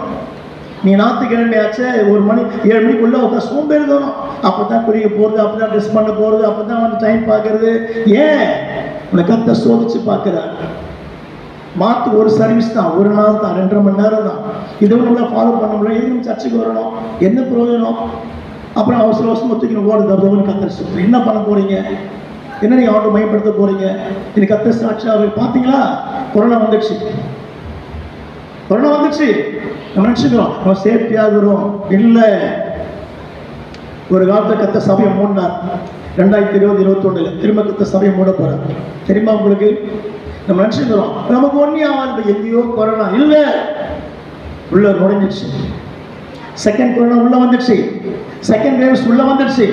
நீ ஞாயிற்றுக்கிழமையாச்சு 1 மணி 7 மணிக்குள்ளே உட்காந்து சோம்பேறி தானோ. அப்போ தான் குளிக்க போகிறது, அப்போ தான் ட்ரெஸ் பண்ண போகிறது, அப்போ தான் வந்து டைம் பார்க்கறது. ஏன் உன்னை கர்த்தர் சோதிச்சு பார்க்குறார். மாதத்துக்கு ஒரு சர்வீஸ் தான், ஒரு நாள் தான், 2.5 மணி நேரம் தான். இதுவும் நம்மளால் ஃபாலோ பண்ண முடியும். எதுவும் சர்ச்சுக்கு வரணும், என்ன பிரயோஜனம்? அப்புறம் அவசரம் ஒத்துக்கணும் ஓடுது. கர்த்தர் சொல்றேன். என்ன பண்ண போறீங்க? என்ன நீங்க ஆட்டோ மையப்படுத்த போறீங்க? இது கர்த்தர் சாட்சியாக பார்த்தீங்களா? கொரோனா வந்துடுச்சு. கொரோனா வந்துடுச்சு. நம்ம நினைச்சுக்கிறோம் நம்ம சேஃப்டியாக இருக்கிறோம். இல்லை. ஒரு காலத்தில் கர்த்தர் சபையை மூடினார். 2020-21 திரும்ப கர்த்தர் சபையை மூட போறார். தெரியுமா உங்களுக்கு? நம்ம நினைச்சுக்கிறோம் நமக்கு ஒன்னே ஆகாது, எங்கேயோ கொரோனா. இல்லை, உள்ள நுழைஞ்சிடுச்சு. செகண்ட் கொரோனா உள்ள வந்துடுச்சு. செகண்ட் வேவ்ஸ் உள்ள வந்துடுச்சு.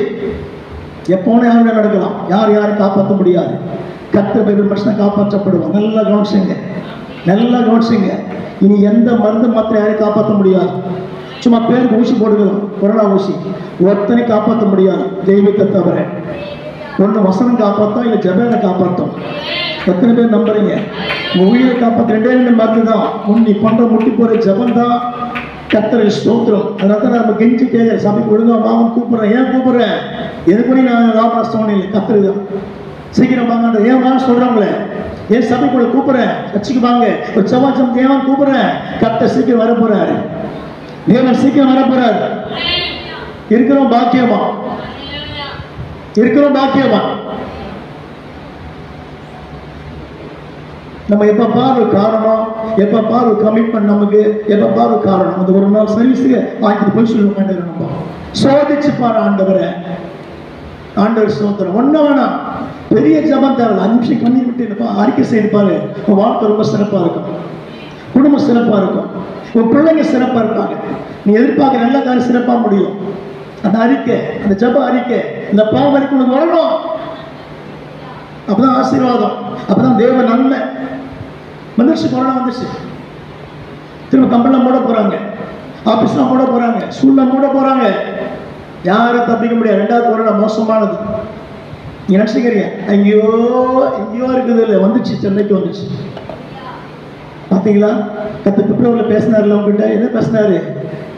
எப்போனே யாரும் நடக்கலாம். யாரையும் காப்பாற்ற முடியாது. கர்த்தர் பைபிள் மனுஷனை காப்பாற்றப்படுவோம். நல்லா கவனிச்சுங்க, நல்லா கவனிச்சுங்க. இனி எந்த மருந்து மாத்திரை யாரையும் காப்பாற்ற முடியாது. சும்மா பேருக்கு ஊசி போடுகிறோம், கொரோனா ஊசி. ஒருத்தனை காப்பாற்ற முடியாது தெய்வத்தை தவிர. ஒன்று வசனம் காப்பாற்றோம், இல்லை ஜெபனை காப்பாற்றோம். எத்தனை பேர் நம்புறீங்க? உங்க உயிரை காப்பாற்ற 2 மருந்து தான். நீ பண்ற முட்டி போற ஜபம் தான். கர்த்தருக்கு ஸ்தோத்திரம். அதனால தான் நம்ம கெஞ்சி கேட்க சபைக்கு ஒழுங்கா வாங்க கூப்பிடுறேன். ஏன் கூப்பிடுறேன்? எதுக்கு நான் லாபம் இல்லை, கர்த்தருக்கு தான். சீக்கிரம் வாங்க. ஏன் வாங்க சொல்றாங்களே, ஏன் சபைக்குள்ள கூப்பிடுறேன், கட்சிக்கு வாங்க, ஒரு சவாச்சம் தேவன் கூப்பிடுறேன். கர்த்தர் சீக்கிரம் வர போறாரு. தேவன் சீக்கிரம் வர போறாரு. இருக்கிறோம் பாக்கியமா, இருக்கிறோம் பாக்கியமா. நம்ம எப்ப பாரு காரணம், எப்ப பாரு கமிட்மெண்ட், நமக்கு எப்ப பாரு காரணம். அந்த ஒரு நாள் சர்வீஸுக்கு ஆயிரத்தி போய் சொல்லுவாங்க. நம்ம சோதிச்சு பாரு ஆண்டவரை. ஆண்டவர் ஸ்தோத்திரம். ஒன்னும் வேணாம், பெரிய ஜபம் தேவை. 5 நிமிஷம் கண்ணீர் விட்டு அறிக்கை செய்திருப்பாரு. உன் வாழ்க்கை ரொம்ப சிறப்பா இருக்கும், குடும்பம் சிறப்பா இருக்கும், உன் பிள்ளைங்க சிறப்பா இருப்பாங்க. நீ எதிர்பார்க்கிற நல்ல காரியம் சிறப்பா முடியும். அந்த அறிக்கை, அந்த ஜப அறிக்கை, இந்த பாவம் அறிக்கை உனக்கு வரணும். அப்பதான் ஆசீர்வாதம், அப்பதான் தேவ நன்மை. வந்துருச்சு, கொரோனா வந்துருச்சு. திரும்ப கம்பெனிலாம் மூட போறாங்க, ஆபீஸ்லாம் மூட போறாங்க, ஸ்கூல்லாம் மூட போறாங்க. யாரும் தப்பிக்க முடியாது. 2வது கொரோனா மோசமானது. நீ நினைச்சுக்கிறீங்க எங்கேயோ எங்கேயோ இருக்குது, இல்லை வந்துச்சு, சென்னைக்கு வந்துச்சு. பார்த்தீங்களா? பிப்ரவரியில் பேசினார்ல உங்ககிட்ட. என்ன பேசினாரு?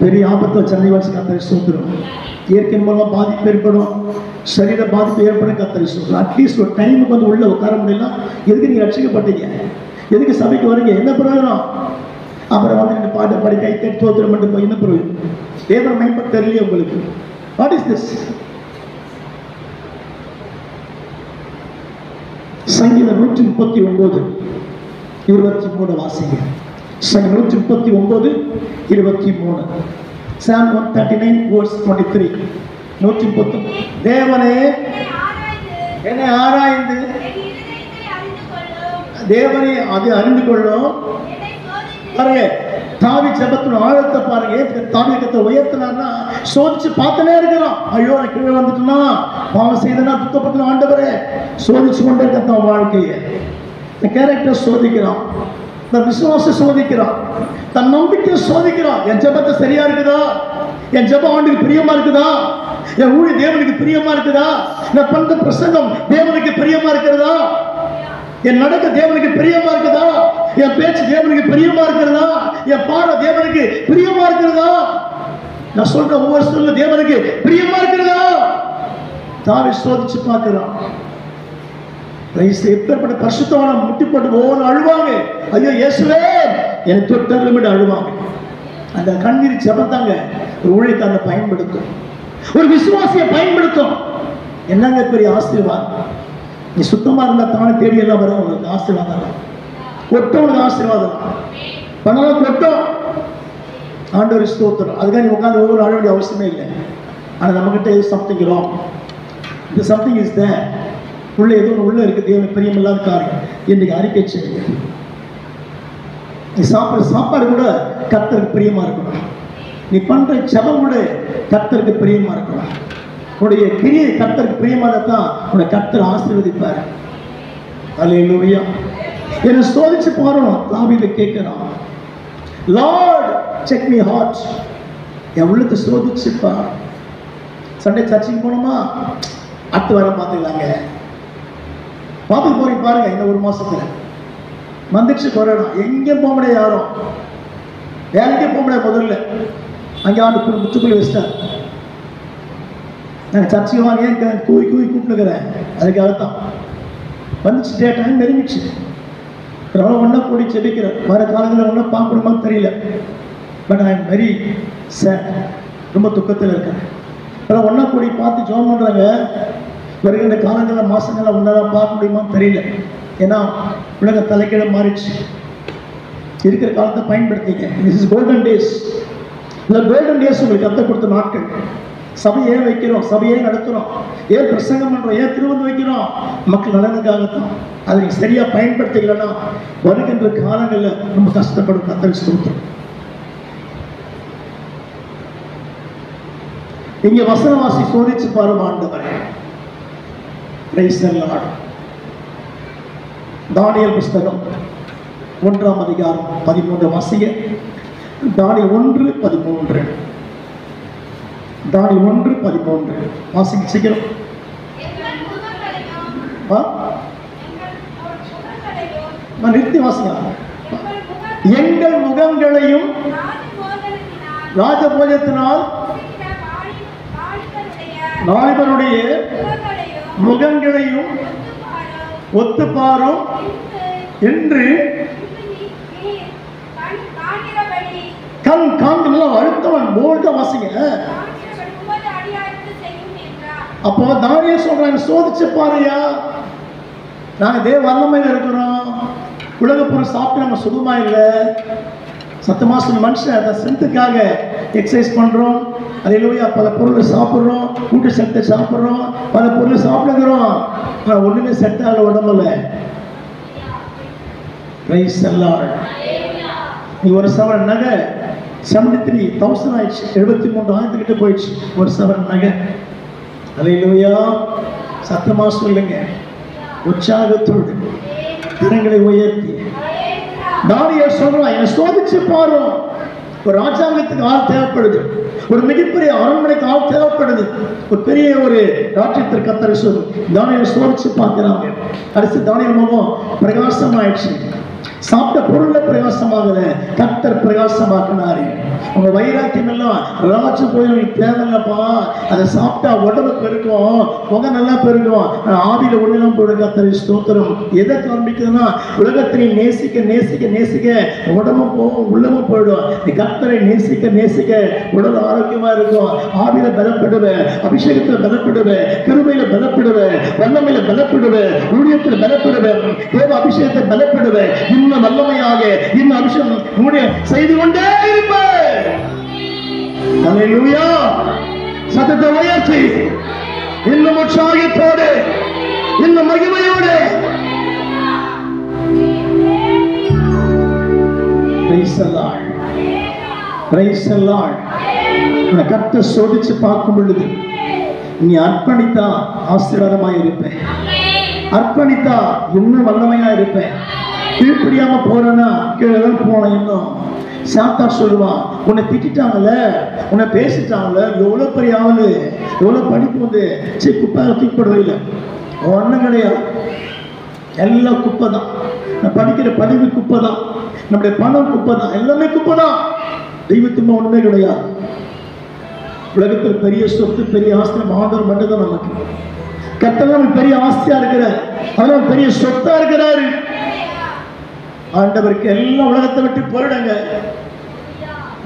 பெரிய ஆபத்தில் சென்னை வாசி கத்தரி சோத்துரும். இயற்கை மூலமாக பாதிப்பு ஏற்படும், சரீர பாதிப்பு ஏற்படும். கத்தரி சோத்துரும். அட்லீஸ்ட் ஒரு டைமுக்கு வந்து உள்ள உட்கார முடியல. எதுக்கு நீங்கள் ரட்சிக்கப்பட்டீங்க? எதுக்கு சபைக்கு வரீங்க? என்ன பிரயோஜனம்? அப்புறம் வந்து நீங்கள் பாட்டு பாடி கை கட்டி சோத்திரம் மட்டும் போய் என்ன பிரயோஜனம்? தேவன் மேம்பட்டு தெரியலையே உங்களுக்கு. What is this? சங்கீதம் 139:23 வாசிங்க. சங்கீதம் 139:23. Psalm 139:23. 130. தேவனே என்னை ஆராய்ந்து, தேவனே அது அறிந்து கொள்ளும். பாருங்க, தாவி ஜபத்தின் ஆழத்தை பாருங்க. தாவி கத்தை உயர்த்தினார்னா சோதிச்சு பார்த்துனே இருக்கிறோம். ஐயோ நான் கீழே வந்துட்டுனா, பாவம் செய்தனா, துக்கப்பட்டு ஆண்டவரே சோதிச்சு கொண்டே இருக்க. தன் வாழ்க்கையை, தன் கேரக்டர் சோதிக்கிறான், தன் விசுவாசம் சோதிக்கிறான், தன் நம்பிக்கை சோதிக்கிறான். என் ஜபத்தை சரியா இருக்குதா? என் ஜபம் ஆண்டுக்கு பிரியமா இருக்குதா? என் ஊழி தேவனுக்கு பிரியமா இருக்குதா? நான் பண்ற பிரசங்கம் தேவனுக்கு பிரியமா இருக்கிறதா? என் நடக்க தேவனுக்கு பிரியமா இருக்குதா? என் பேச்சு தேவனுக்கு பிரியமா இருக்கிறதா? என் பார்வை தேவனுக்கு பிரியமா இருக்கிறதா? நான் சொல்ற ஒவ்வொரு சொல்ல தேவனுக்கு பிரியமா இருக்கிறதா? தாவி சோதிச்சு பார்க்கிறான். எப்பேற்பட்ட பரிசுத்தமான முட்டி போட்டு ஒவ்வொரு அழுவாங்க. ஐயோ இயேசுவே எனக்கு தொட்டருமிட்டு அழுவாங்க. அந்த கண்ணீர் ஜபத்தாங்க ஒரு ஊழியக்காரனை பயன்படுத்தும், ஒரு விசுவாசியை பயன்படுத்தும். என்னங்க பெரிய ஆசீர்வாதம். நீ சுத்தமா இருந்தா தானே தேடி எல்லாம் வரும். உங்களுக்கு ஆசீர்வாதம் கொட்டவனுக்கு ஆசீர்வாதம் பண்ணலாம், கொட்டும். ஆண்டவர் ஸ்தோத்திரம். அதுக்காக நீ உட்காந்து ஒவ்வொரு அழ வேண்டிய அவசியமே இல்லை. ஆனால் நம்மகிட்ட எது சம்திங் ராங், இந்த சம்திங் இஸ் தேர். உள்ள எதுவும் உள்ள இருக்கு, தேவனுக்கு பிரியமில்லாத காரியம். இன்னைக்கு அறிக்கை செய்யுங்க. நீ சாப்பிட்ற சாப்பாடு கூட கர்த்தருக்கு பிரியமா இருக்கணும். நீ பண்ற ஜபம் கூட கர்த்தருக்கு பிரியமா இருக்கணும். உன்னுடைய கிரியை கர்த்தருக்கு பிரியமானதான் உன்னை கர்த்தர் ஆசீர்வதிப்பார். அல்லேலூயா. என்னை சோதிச்சு பாருங்க. தாவீது கேட்கிறான், லார்ட் செக் மீ ஹார்ட். என் உள்ளத்தை சோதிச்சுப்பா. சண்டே சர்ச்சுக்கு போனோமா, அடுத்த வாரம் பார்த்துக்கலாங்க. பார்த்துட்டு போறீங்க பாருங்க. இந்த 1 மாசத்துல வந்துச்சு கொரோனா. எங்கேயும் போக முடியாது, யாரும் வேலைக்கே போக முடியாது. முதல்ல அங்கே ஆண்டு முச்சுக்குள்ளி வச்சிட்டார். நாங்கள் சர்ச்சுக்கு வாங்க ஏன் கூவி கூவி கூப்பிட்டுக்கிறேன். அதுக்காகத்தான் வந்துச்சு. டே டைம் நெருங்கிச்சு. அவ்வளோ ஒன்றா கூடி செபிக்கிறேன். வர காலங்களில் ஒன்றா பார்க்கணுமான்னு தெரியல. But I am very sad. ரொம்ப துக்கத்தில் இருக்கேன். அதெல்லாம் ஒன்றா கூடி பார்த்து ஜோம் பண்ணுறாங்க. வருகின்ற காலங்களில் மாதங்களில் ஒன்றா பார்க்க முடியுமான்னு தெரியல. ஏன்னா உலக தலைக்கீழ மாறிடுச்சு. இருக்கிற காலத்தை பயன்படுத்திங்க. This is golden days. இந்த கோல்டன் டேஸ் உங்களுக்கு கற்றுக் கொடுத்த நாட்கள். சபையை ஏன் வைக்கிறோம், சபையை நடத்துகிறோம், ஏன் பிரசங்கம் பண்ணுறோம், ஏன் திருவந்து வைக்கிறோம்? மக்கள் நலனுக்காகத்தான். அதை நீங்கள் சரியாக பயன்படுத்திக்கலன்னா வருகின்ற காலங்களில் ரொம்ப கஷ்டப்படும். கத்தரிச்சு கொடுத்துரும். இங்கே வசனவாசி சோதிச்சு பாரும் ஆண்டவரே. தானியேல் புஸ்தகம் 1ஆம் அதிகாரம் 13 வாசிங்க. தானியேல் 1:13. தானியேல் 1:13 வாசிங்க சீக்கிரம். நான் நிறுத்தி வாசிங்க. எங்கள் முகங்களையும் ராஜபோஜத்தினால் வாலிபருடைய முகங்களையும் ஒத்துப்பாரும் என்று கண் காண்கெல்லாம் அழுத்தவன் போல்ட வாசிங்க. அப்போ தானியே சொல்றாங்க, சோதிச்சு பாருயா, நாங்க தேவ வல்லமையில இருக்கிறோம், உலக பொருள் சாப்பிட்டு நம்ம சுகமா இல்லை. சத்தமா சொல்ல, மனுஷன் அதை செத்துக்காக எக்ஸசைஸ் பண்றோம், அல்லேலூயா, பல பொருளை சாப்பிட்றோம், கூட்டு சத்தை சாப்பிட்றோம், பல பொருளை சாப்பிடுகிறோம், ஆனால் ஒண்ணுமே செட் ஆகல உடம்புல. Price the Lord. நீ ஒரு சவரன் நகை 73,000 ஆயிடுச்சு, 73,000 கிட்ட போயிடுச்சு ஒரு சவரன் நகை. அல்லேலூயா, சத்தமா சொல்லுங்க, உற்சாகத்தோடு கரங்களை உயர்த்தி. தானியேல் சொல்றான், என்னை சோதிச்சு பாரு. ஒரு ராஜாங்கத்துக்கு ஆள் தேவைப்படுது, ஒரு மிகப்பெரிய அரண்மனைக்கு ஆள் தேவைப்படுது, ஒரு பெரிய ஒரு ராஜ்யத்திற்கு கர்த்தர் சொல்லு. தானியேல் சோதிச்சு பார்க்கிறாங்க. அடுத்து தானியேல் முகம் பிரகாசமாயிடுச்சு. சாப்பிட்ட பொருள்ல பிரகாசமாகல, கர்த்தர் பிரகாசமாக்கினாரு. உங்க வைராக்கியம் எல்லாம் ராஜ போய் தேவையில்லப்பா, அதை சாப்பிட்டா உடம்பு பெருக்கும், முகம் நல்லா பெருக்கும், ஆவியில ஒண்ணெல்லாம் போடுங்க. கர்த்தரை ஸ்தோத்திரம். எதை காண்பிக்குதுன்னா, உலகத்தினை நேசிக்க நேசிக்க நேசிக்க உடம்பும் போகும், உள்ளமும் போயிடும். நீ கர்த்தரை நேசிக்க நேசிக்க உடல் ஆரோக்கியமா இருக்கும், ஆவியில பலப்படுவேன், அபிஷேகத்துல பலப்படுவேன், கிருபையில பலப்படுவேன், வல்லமையில பலப்படுவேன், ஊழியத்துல பலப்படுவேன், தேவ அபிஷேகத்தை பலப்படுவேன். இன்னும் வல்லமையாக இன்னும் அபிஷேகம் செய்து கொண்டே இருப்பேன். அல்லேலூயா. சத்தத்தை உயர்த்தி இன்னும் உற்சாகத்தோடு இன்னும் மகிமையோடு. Praise the Lord. Praise the Lord. உன்னை கர்த்தர் சோதிச்சு பார்க்கும் பொழுது நீ அர்ப்பணித்தா ஆசீர்வாதமாய் இருப்பேன், அர்ப்பணித்தா இன்னும் வல்லமையா இருப்பேன். கீழ்ப்படியாம போறேன்னா கீழே போன. இன்னும் சாத்தா சொல்லுவான், உன்னை திட்டாங்கல்ல, உன்னை பேசிட்டாங்கல்ல, எவ்வளவு பெரிய ஆளு, எவ்வளவு படிப்பு வந்து குப்பை தூக்கப்படுவே இல்லை, ஒன்றும் கிடையாது, எல்லாம் குப்பை தான். நான் படிக்கிற படிப்பு குப்பை தான், நம்முடைய பணம் குப்பை தான், எல்லாமே குப்பை தான். தெய்வத்துமா ஒண்ணுமே கிடையாது. உலகத்தில் பெரிய சொத்து பெரிய ஆஸ்திரம் ஆண்டவர் மட்டும் தான் நமக்கு. கர்த்தர் பெரிய ஆஸ்தியா இருக்கிறார், அதனால பெரிய சொத்தா இருக்கிறாரு. ஆண்டவருக்கு எல்லாம் உலகத்தை விட்டு போயிடுங்க,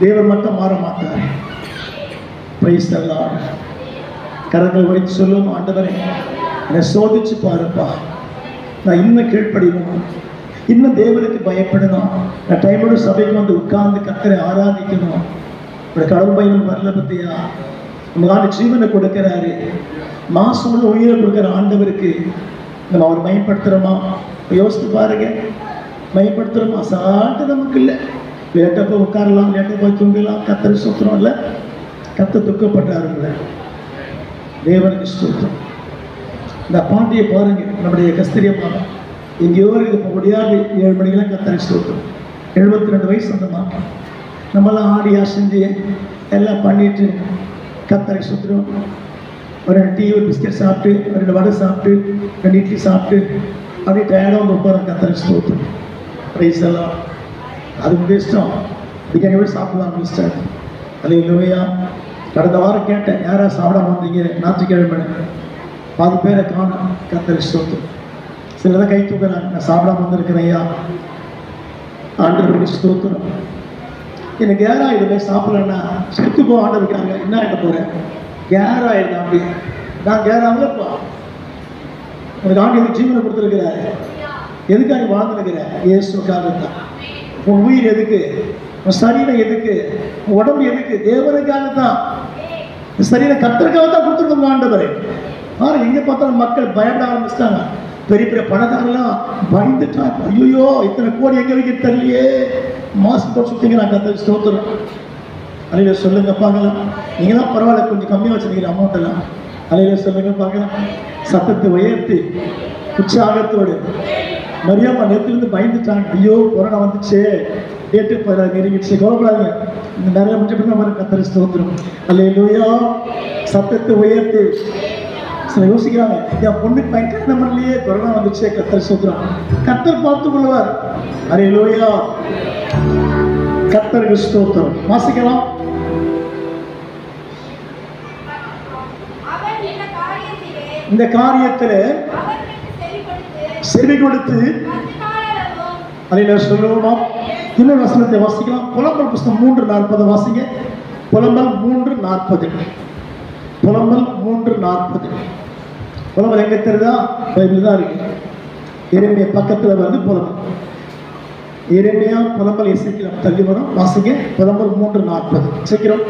தேவன் மட்டும் மாற மாட்டார். Price the Lord. கரங்கள் வைத்து சொல்லும், ஆண்டவரே என்னை சோதிச்சு பாருப்பா, நான் இன்னும் கீழ்ப்படியணும், இன்னும் தேவனுக்கு பயப்படணும், நான் டைமோட சபைக்கு வந்து உட்கார்ந்து கர்த்தரை ஆராதிக்கணும். ஒரு கடவுள் பையனும் வரல பத்தியா, நம்ம ஆண்டு ஜீவனை கொடுக்கிறாரு, மாசம் உள்ள உயிரை கொடுக்குற ஆண்டவருக்கு நம்ம அவர் பயன்படுத்துறோமா? யோசித்து பாருங்க, பயன்படுத்துறோமா? சாட்டு நமக்கு இல்லை. லேட்டாக போய் உட்காரலாம், லேட்டாக போய் தூங்கலாம், கர்த்தரை சுத்தம் இல்லை. கர்த்தர் துக்கப்பட்டாருங்கள, தேவனுக்கு சுத்தம். இந்த பாண்டியை பாருங்க, நம்முடைய கஸ்தூரியம்மா எங்கேயோ இது போக முடியாது, 7 மணிக்கெல்லாம் கர்த்தரை சுத்தம். 72 வயசு அந்த மாட்டோம். நம்மளாம் ஆடி அசைஞ்சு எல்லாம் பண்ணிட்டு கர்த்தரை சுத்துறோம். ஒரு 2 டீ, ஒரு பிஸ்கட் சாப்பிட்டு, 2 வடை சாப்பிட்டு, 2 இட்லி சாப்பிட்டு அப்படியே டயர்டாக வந்து உட்கார கர்த்தரை சுத்தம். Price the Lord. அது உங்கள் இஷ்டம், பிரியாணி கூட சாப்பிடலாம் இஷ்டம். அல்லேலூயா. கடந்த வாரம் கேட்டேன், யாரா சாப்பிடாம வந்தீங்க ஞாயிற்றுக்கிழமை? பாதி பேரை காணும். கர்த்தரை ஸ்தோத்திரம். சிலதான் கை தூக்குறாங்க, நான் சாப்பிடாம வந்திருக்கிறேன் ஐயா. ஆண்டவருக்கு ஸ்தோத்திரம். எனக்கு யாரா இதுவே சாப்பிடலன்னா செத்து போ ஆண்டவருக்காங்க, என்ன ஆகிட்ட போறேன், கேரா ஆயிடுதான். அப்படி நான் கேராமலப்பா, உனக்கு ஆண்டு எதுக்கு ஜீவனை கொடுத்துருக்கிறாரு, எதுக்காக நீ வாழ்ந்துருக்கிற? இயேசுக்காக தான். உன் உயிர் எதுக்கு, உன் சரீரம் எதுக்கு, உன் உடம்பு எதுக்கு? தேவனுக்காக தான். சரீரம் கர்த்தருக்காக தான் கொடுத்துருக்கோம் ஆண்டவரே. எங்க பார்த்தாலும் மக்கள் பயப்பட ஆரம்பிச்சிட்டாங்க. பெரிய பெரிய பணக்காரெல்லாம் பயந்துட்டாங்க, ஐயோ இத்தனை கோடி எங்க வைக்க தெரியலையே, மாசம் போட்டு சுத்திங்க. நான் கர்த்தருக்கு ஸ்தோத்திரம். அலையில சொல்லுங்க பார்க்கலாம். நீங்க தான் பரவாயில்ல, கொஞ்சம் கம்மியாக வச்சுருக்கிற அமௌண்ட் எல்லாம். அலையில சொல்லுங்க பார்க்கலாம். சத்தத்தை உயர்த்தி உற்சாகத்தோடு. மரியாமா நேரத்திலிருந்து பயந்துட்டாங்க, ஐயோ கொரோனா வந்துச்சு, டேட்டு நெருங்கிடுச்சு, கவலைப்படாதீங்க, இந்த நிறைய முடிஞ்ச பிறகு கர்த்தருக்கு ஸ்தோத்திரம். அல்லேலூயா. சத்தத்தை உயர்த்தி சில யோசிக்கிறாங்க, என் பொண்ணுக்கு பயங்கர நம்மளையே கொரோனா வந்துச்சே, கர்த்தர் சோத்திரம். கர்த்தர் பார்த்துக் கொள்வார். அல்லேலூயா. கர்த்தருக்கு ஸ்தோத்திரம். வாசிக்கலாம். இந்த காரியத்தில் செவி கொடுத்து அதை சொல்லுவோமா? இன்னொரு வசனத்தை வாசிக்கலாம். புலம்பல் புஸ்தகம் 3:40 வாசிங்க. புலம்பல் 3:40. புலம்பல் 3:40. புலம்பல் எங்க தெரியுதா? பைபிள் தான் இருக்கு. எரேமியா பக்கத்தில் வந்து புலம்பல். எரேமியா புலம்பல் எசேக்கியேல் தள்ளி வரும். வாசிங்க. புலம்பல் 3:40. சீக்கிரம்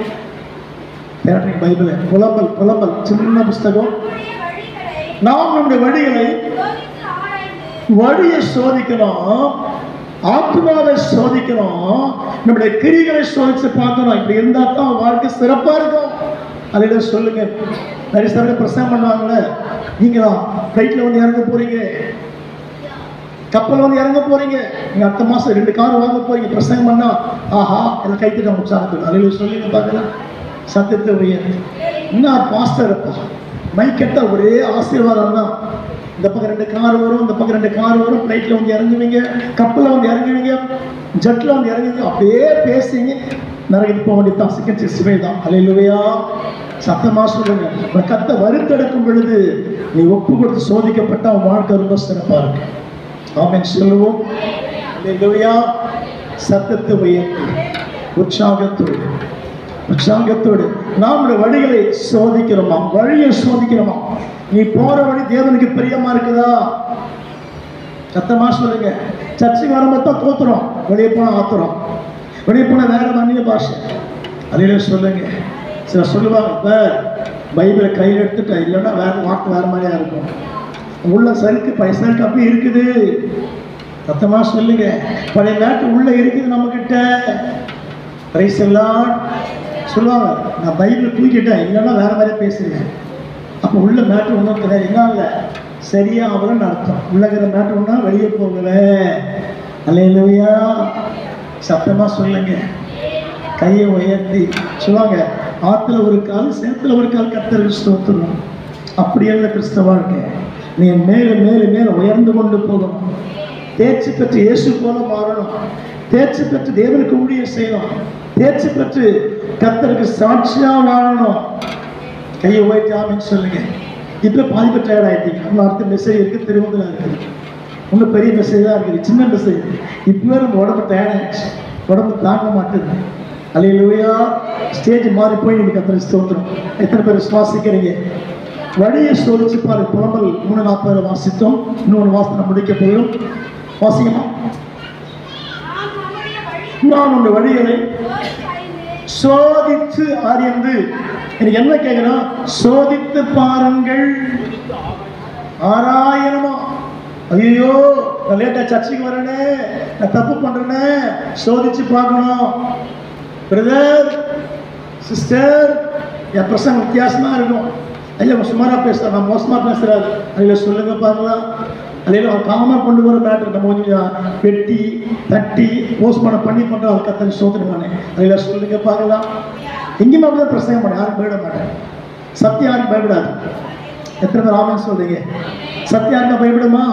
தேடுறீங்க பைபிளை. புலம்பல் புலம்பல் சின்ன புஸ்தகம். நாம் நம்முடைய வழியை சோதிக்கணும், ஆத்மாவை சோதிக்கணும், நம்முடைய கிரிகளை சோதிச்சு பார்க்கணும். இப்படி இருந்தா தான் வாழ்க்கை சிறப்பா இருக்கும். அதில் சொல்லுங்க. நிறைய சார் பிரசங்கம் பண்ணுவாங்களே, நீங்களா ஃப்ளைட்ல வந்து இறங்க போறீங்க, கப்பல் வந்து இறங்க போறீங்க, நீங்க அடுத்த மாசம் 2 கார் வாங்க போறீங்க, பிரசங்கம் பண்ணா ஆஹா எல்லாம் கைத்திட்ட உற்சாகத்தில் அதில் சொல்லுங்க பார்க்கலாம். சத்தியத்தை உயர் என்ன பாஸ்டர் இருப்பா மைக்கெட்ட ஒரே ஆசீர்வாதம் தான். இந்த பக்கம் 2 கார் வரும், இந்த பக்கம் 2 கார் வரும், ஃப்ளைட்ல வந்து இறங்குவீங்க, கப்பலில் வந்து இறங்குவீங்க, ஜெட்ல வந்து இறங்குவீங்க, அப்படியே பேசுவீங்க. நரகத்துக்கு போக வேண்டியதான். செகண்ட் 65 தான். அல்லேலூயா. சத்தமா சொல்லுங்க. கத்த வருத்தெடுக்கும் பொழுது நீ ஒப்பு கொடுத்து சோதிக்கப்பட்ட வாழ்க்கை ரொம்ப சிறப்பா இருக்கு. ஆமென் சொல்லுவோம். அல்லேலூயா. சத்தத்தை உயர்த்தி உற்சாகத்தோடு உற்சாகத்தோடு நம்முடைய வழிகளை சோதிக்கிறோமா? வழியை சோதிக்கிறோமா? நீ போற வழி தேவனுக்கு பிரியமா இருக்குதா? சத்தமா சொல்லுங்க. சர்ச்சைக்கு வரும்போது தான் தோத்துறோம், வெளியே போனா ஆத்துறோம், வெளியே போனா வேற அந்நிய பாஷை. அதிலே சொல்லுங்க. சில சொல்லுவாங்க, இப்ப பைபிளை கையில் எடுத்துட்டா இல்லைன்னா வேற வார்த்தை வேற மாதிரியா இருக்கும். உள்ள சருக்கு பைசருக்கு அப்படி இருக்குது. சத்தமா சொல்லுங்க. பழைய நாட்டு உள்ள இருக்குது நம்ம கிட்ட. பிரைஸ் எல்லாம் சொல்லுவாங்க, நான் பைபிள் தூக்கிட்டேன் இல்லைன்னா வேற மாதிரியே பேசுறேன். அப்போ உள்ள மேட்ரு ஒன்றும் கிடையாது. என்ன இல்லை, சரியா அவங்கன்னு அர்த்தம். உள்ளகிற மேட்ரு ஒன்றா வெளியே போகல. அல்லேலூயா. சத்தமா சொல்லுங்க. கையை உயர்த்தி சொல்லுவாங்க, ஆத்துல ஒரு கால் சேத்துல ஒரு கால் கர்த்தருக்கு ஸ்தோத்திரம். அப்படி அல்ல கிறிஸ்தவ வாழ்க்கை. நீ மேலும் மேலும் மேலும் உயர்ந்து கொண்டு போகணும். தேர்ச்சி பெற்று இயேசு போல மாறணும். தேர்ச்சி பெற்று தேவனுக்கு ஊழியம் செய்யணும். தேர்ச்சி பெற்று கர்த்தருக்கு சாட்சியா வாழணும். கையை உயர்த்தி ஆமென் சொல்லுங்க. இப்போ பாதிப்பு டயர்ட் ஆகிட்டீங்க. இன்னும் அடுத்த மெசேஜ் இருக்குது, திருவந்தில் இருக்குது. இன்னும் பெரிய மெசேஜ் தான் இருக்குது, சின்ன மெசேஜ். இப்போவே நம்ம உடம்பு டயர்ட் ஆகிடுச்சு, உடம்பு தாங்க மாட்டேது. அல்லேலூயா. ஸ்டேஜ் மாறி போய் நீங்கள் கர்த்தருக்கு ஸ்தோத்திரம். எத்தனை பேர் விசுவாசிக்கிறீங்க? வழியை சோதிச்சு பாரு. புலம்பல் 3:40 வாசித்தோம். இன்னொரு வாசனை முடிக்க போயிடும். வாசிக்கமா? நான் உங்க வழிகளை சோதித்து அறிந்து. எனக்கு என்ன கேட்கணும்? சோதித்து பாருங்கள். ஆராயணுமா? ஐயோ நான் லேட்டா சர்ச்சைக்கு வரேனே, நான் தப்பு பண்றேனே, சோதிச்சு பார்க்கணும். பிரதர் சிஸ்டர், என் பிரசங்கம் வித்தியாசமா இருக்கும். ஐயா சுமாரா பேசுறேன், நான் மோசமா பேசுறாரு. அதில் சொல்லுங்க பார்க்கலாம். அதில் அவன் காமமாக கொண்டு வர மேட்ரு நம்ம கொஞ்சம் வெட்டி தட்டி போஸ்ட்மார்ட்டம் பண்ணி பண்ணுறோம். அது கத்தனை சோதனை. அதில் சொல்லுங்க பார்க்கலாம். எங்கேயுமே அப்படிதான் பிரசங்கம் பண்ண யாரும் பயப்பட மாட்டேன். சத்தியம் யாரும் பயப்படாது. எத்தனை பேர் ஆமென் சொல்றீங்க? சத்தியம் யாருக்கா பயப்படுமா?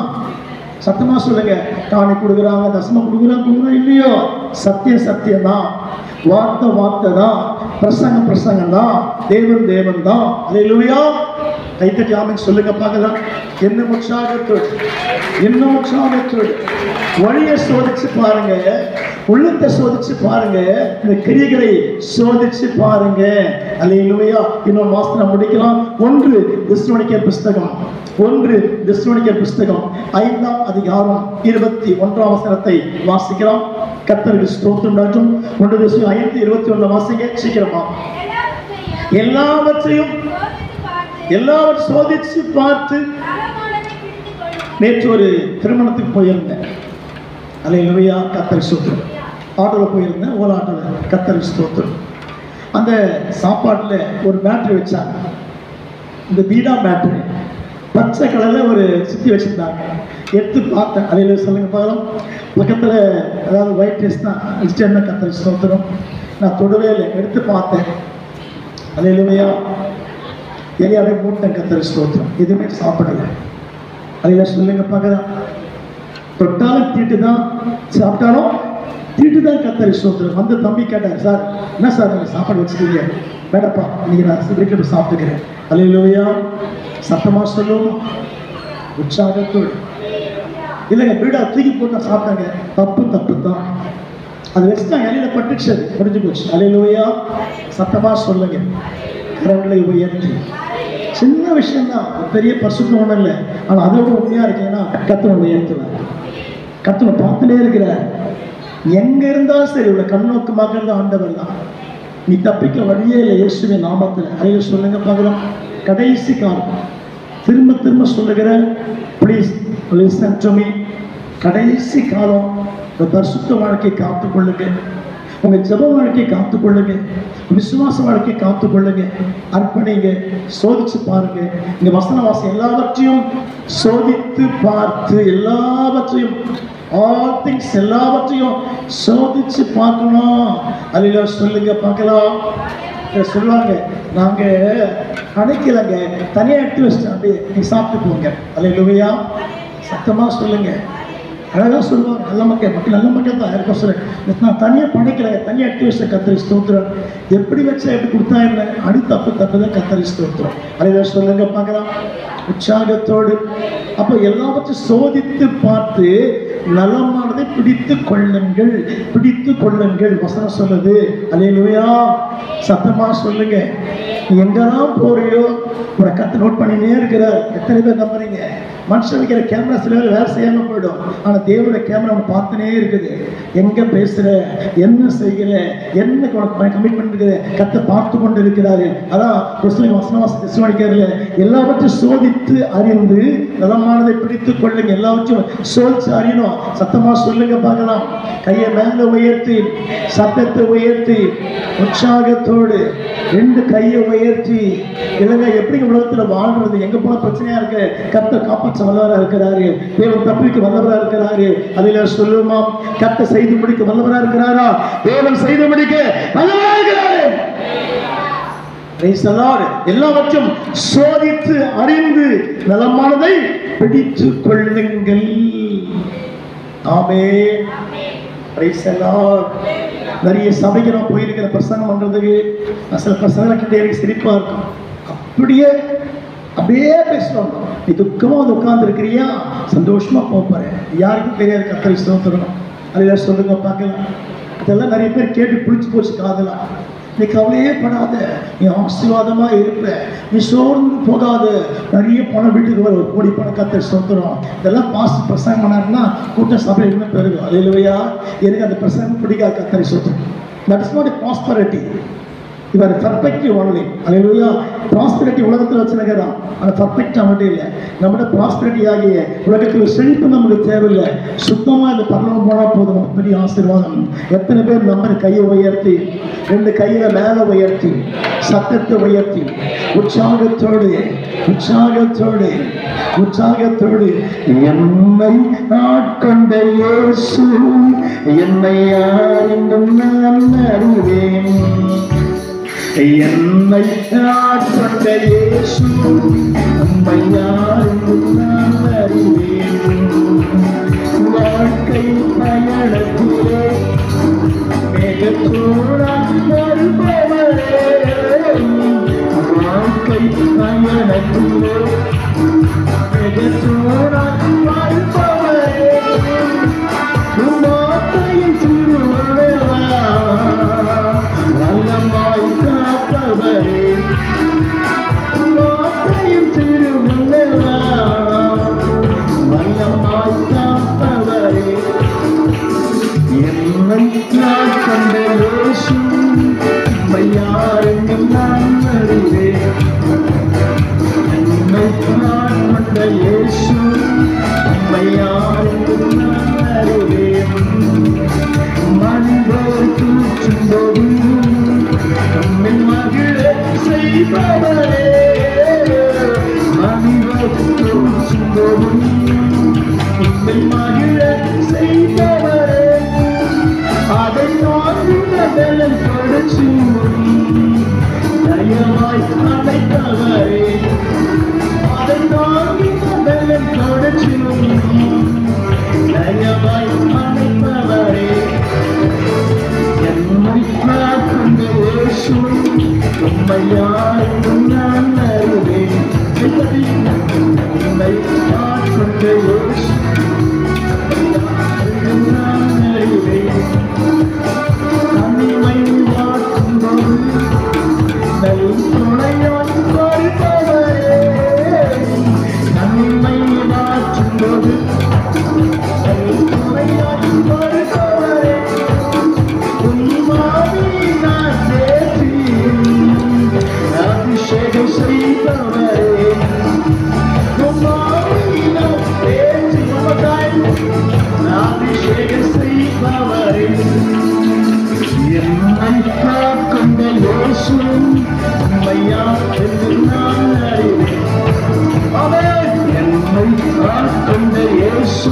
சத்தமா சொல்லுங்க. காணி கொடுக்குறாங்க, தசமம் கொடுக்குறாங்க இல்லையோ, சத்தியம் சத்தியம் தான், வார்த்தை வார்த்தை தான், பிரசங்கம் பிரசங்கம் தான், தேவன் தேவன் தான். அல்லேலூயா. கைத்தட்டி ஆமென் சொல்லுங்க பார்க்கலாம். என்ன உற்சாகத்தோடு, என்ன உற்சாகத்தோடு வழியை சோதிச்சு பாருங்க, உள்ளத்தை சோதிச்சு பாருங்க, இந்த கிரியைகளை சோதிச்சு பாருங்க. அல்லேலூயா. இன்னொரு வாசனை முடிக்கலாம். 1 தெசலோனிக்கேயர் புஸ்தகம் 5ஆம் அதிகாரம் 21ஆம் வசனத்தை வாசிக்கலாம். கர்த்தருக்கு ஸ்தோத்திரம் உண்டாகட்டும். 1 தெசலோனிக்கேயர் 5:21 வாசிங்க சீக்கிரமா. எல்லாவற்றையும் சோதிச்சு பார்த்து. நேற்று ஒரு திருமணத்துக்கு போயிருந்தேன். அல்லேலூயா. கர்த்தருக்கு ஸ்தோத்திரம். ஆட்டோவில் போயிருந்தேன், ஓலா ஆட்டோவில். கர்த்தருக்கு ஸ்தோத்திரம். அந்த சாப்பாட்டில் ஒரு மேட்ரு வச்சாங்க. இந்த பீடா மேட்ரு பச்சை கலரில் ஒரு சுற்றி வச்சுருந்தாங்க. எடுத்து பார்த்தேன். அல்லேலூயா சொல்லுங்க பார்க்கலாம். பக்கத்தில் அதாவது ஒயிட் ரைஸ் தான் வச்சுட்டு இருந்தேன். கர்த்தருக்கு ஸ்தோத்திரம். நான் தொடவே இல்லை, எடுத்து பார்த்தேன். அல்லேலூயா. எலியாவே மூட்டை கத்தரி ஸ்தோத்திரம், எதுவுமே சாப்பிடலை. அதில் சொல்லுங்க பார்க்கலாம், தொட்டாலும் தீட்டு தான், சாப்பிட்டாலும் தீட்டு தான் கத்தரி ஸ்தோத்திரம். வந்து தம்பி கேட்டார், சார் என்ன சார் நீங்கள் சாப்பாடு வச்சுட்டீங்க? வேடப்பா இன்னைக்கு நான் வீட்டில் சாப்பிட்டுக்கிறேன். அல்லேலூயா. சத்தமாக சொல்லுவோம், உற்சாகத்தோடு. இல்லைங்க வீடா தூக்கி போட்டு சாப்பிட்டாங்க, தப்பு தப்பு தான். அது வச்சுட்டாங்க, இலையில பட்டுச்சு, அது முடிஞ்சு போச்சு. அல்லேலூயா. சத்தமாக சொல்லுங்க, கரங்களை உயர்த்தி. சின்ன விஷயம்தான், பெரிய பரிசுத்தம் ஒன்றும் இல்லை. ஆனால் அதோட உண்மையாக இருக்கீங்கன்னா கர்த்தரை உயர்த்துவேன். கர்த்தரை பார்த்துட்டே இருக்கிறார். எங்கே இருந்தாலும் சரி, உள்ள கண்ணோக்கமாக இருந்த ஆண்டவர் தான். நீ தப்பிக்க வழியே இல்லை இயேசுவின் நாமத்தில். அதைய சொல்லுங்க பார்க்கலாம். கடைசி காலம் திரும்ப திரும்ப சொல்லுகிறேன், ப்ளீஸ் லிசன் டு மீ. கடைசி காலம், உங்கள் பரிசுத்த வாழ்க்கையை காத்துக்கொள்ளுங்க, உங்கள் ஜெப வாழ்க்கையை காத்துக்கொள்ளுங்க, விசுவாச வாழ்க்கையை காத்துக்கொள்ளுங்க, அர்ப்பணிங்க, சோதிச்சு பாருங்க. இந்த வசனவாசம் எல்லாவற்றையும் சோதித்து பார்த்து, எல்லாவற்றையும் ஆல் திங்ஸ் எல்லாவற்றையும் சோதிச்சு பார்க்கணும். அல்லேலூயா சொல்லுங்க பார்க்கலாம். சொல்லுவாங்க, நாங்கள் அணைக்கலைங்க, தனியாக எடுத்து வச்சுட்டேன், அப்படியே நீ சாப்பிட்டு போங்க. அல்லேலூயா. சத்தமாக சொல்லுங்க, அழகாக சொல்லுவாங்க. நல்ல மக்கள் நல்ல மக்கள் தான் இருக்க சொல்லுங்க. நான் தனியாக படைக்கலைங்க, தனியாக எடுத்து வச்ச கத்தரி ஸ்தோத்திரம். எப்படி வச்சா எப்படி கொடுத்தா என்ன? அடி தப்பு தப்பு தான் கத்தரி ஸ்தோத்திரம். அல்லேலூயா சொல்லுங்க பார்க்கலாம், உற்சாகத்தோடு. அப்போ எல்லாவற்றையும் சோதித்து பார்த்து நலமானதை பிடித்து கொள்ளுங்கள், பிடித்து கொள்ளுங்கள் வசனம் சொல்லுது. அல்லேலூயா. சத்தமா சொல்லுங்க. எங்கெல்லாம் போறியோ ஒரு கத்தை நோட் பண்ணினே இருக்கிறார். எத்தனை பேர் நம்புறீங்க? மனுஷன் வைக்கிற கேமரா சில பேர் வேலை செய்யாம போயிடும், ஆனா தேவனுடைய கேமரா அவனை பார்த்துனே இருக்குது. எங்க பேசுற, என்ன செய்கிற, என்ன கமிட்மெண்ட் இருக்குது, கத்தை பார்த்து கொண்டு இருக்கிறாரு. அதான் வசனவாசத்துல எல்லாவற்றையும் சோதித்து அறிந்து நலமானதை பிடித்து கொள்ளுங்க. எல்லாவற்றையும் சோதிச்சு அறியணும். சத்தமா சொல்லுங்க பார்க்கலாம். கையை மேல உயர்த்தி, சத்தத்தை உயர்த்தி, உற்சாகத்தோடு ரெண்டு கையை உயர்த்தி. இல்லைங்க எப்படி உலகத்துல வாழ்றது, எங்க போன பிரச்சனையா இருக்கு, கர்த்தர் காப்பாற்ற வல்லவரா இருக்கிறாரு, தேவன் தப்பிக்க வல்லவரா இருக்கிறாரு. அதில சொல்லுமா, கர்த்தர் செய்து முடிக்க வல்லவரா இருக்கிறாரா? தேவன் செய்து முடிக்க வல்லவரா இருக்கிறாரு. எல்லாவற்றும் சோதித்து அறிந்து நலமானதை பிடித்து கொள்ளுங்கள். ஆமென். Praise the Lord. நிறைய சபைக்கு நான் போயிருக்கிற பிரசங்கம் பண்றதுக்கு சில பிரசங்கம் கிட்ட எனக்கு சிரிப்பா இருக்கும். அப்படியே பேசுவாங்க. நீ துக்கமா வந்து உட்கார்ந்து இருக்கிறியா, சந்தோஷமா போறேன், யாருக்கும் தெரியாது கர்த்தரை ஸ்தோத்திரம். அதெல்லாம் சொல்லுங்க பார்க்கலாம். இதெல்லாம் நிறைய பேர் கேட்டு பிடிச்சி போச்சு காதலாம். நீ கவலையே படாத, நீ ஆசீர்வாதமா இருப்ப, நீ சோர்ந்து போகாத, நிறைய பணம் வீட்டுக்கு வர, ஒரு கோடி பணம் கர்த்தரை ஸ்தோத்திரம். இதெல்லாம் பாஸ்ட் பிரசங்கம் பண்ணாருன்னா கூட்டம் சபை என்ன பெருகும். அல்லேலூயா. எனக்கு அந்த பிரசங்கம் பிடிக்காது. கர்த்தரை ஸ்தோத்திரம். That is not a prosperity, இது ஒரு பர்ஃபெக்டிவ் ஒன்லி. அல்லேலூயா. ப்ராஸ்பரிட்டி உலகத்தில் வச்சுருக்கிறான், ஆனால் பர்ஃபெக்டாக மட்டும் இல்லை. நம்மளோட ப்ராஸ்பரிட்டி ஆகிய உலகத்தில் செழிப்பு நமக்கு தேவையில்லை. சுத்தமாக இந்த பரலோகம் போனால் போதும், நமக்கு பெரிய ஆசீர்வாதம். எத்தனை பேர் நம்ம கையை உயர்த்தி, ரெண்டு கையில மேலே உயர்த்தி, சத்தத்தை உயர்த்தி, உற்சாகத்தோடு உற்சாகத்தோடு உற்சாகத்தோடு என்னை ஆட்கொண்ட இயேசு என்னை யார் என்றும் நான் அறிவேன். என்னை ஆட்கொண்ட இயேசு நம்மை யார் என்றும் நான் அறிவேன். வாழ்க்கை பயணத்திலே மேகத்தோடாய் வருபவரே, வாழ்க்கை பயணத்திலே மேகத்தோடாய் வருபவரே, வார்த்தையின் திருவள்ளுவா வல்லமாய் காப்பவரே, வார்த்தையின் திருவள்ளுவா வல்லமாய் காப்பவரே. என்னை நான் கண்ட இயேசு நம்மை யார் என்றும் நான் அறிவேன். என்னை நான் கண்ட இயேசு நம்மை யார் என்றும் நான் அறிவேன். மனிதர் தூற்றும் போது நம்மை மகிழ செய்பவரே, தயவாய் அழைத்தவரே அதை தாங்கி பலன் கொடுச்சிடும் தயவாய் அழைத்தவரே என்னை கொண்ட இயேசு உம்மையாரும் நான் அறிவேன் என்னை கொண்ட இயேசு நான் அறிவேன் தனிமை வாக்கும்போது நல் துணையாய் வருபவரே தனிமை வாக்கும்போது நல் துணையாய் வருபவரே உம்மாவி நான் தேற்றி அபிஷேகம் செய்தவரே உம்மாவி நான் தேற்றி மமதாய் அபிஷேகம் செய்தவரே என்னை கொண்ட இயேசு உம்மையா என்று நான் அறிவேன் என்னை கொண்ட இயேசு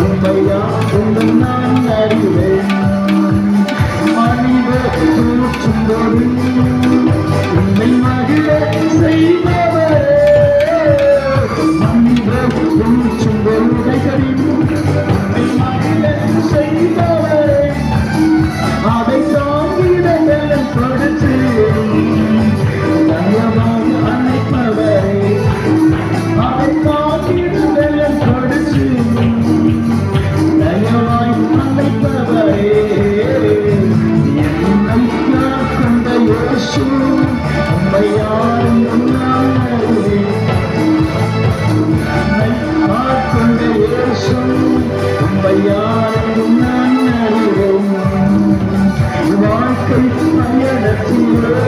உம்மையா என்று நான் அறிவேன் மனித தூற்றும்போது உன்னை மகிழ செய்பவரே மனித தூற்றும்போது உன்னை மகிழ செய்பவரே அதை தாங்கிட மேலும் கொடுத்து தயவாக அழைப்பவரே அதை தாங்கிட மேலும் கொடுத்து தயவாய் அழைப்பவரே என்னை கொண்ட இயேசு உம்மையாரும் நான் அறிவேன் என்னை கொண்ட இயேசு உம்மையாரும் நான் அறிவேன் வாழ்க்கை பயணத்திலே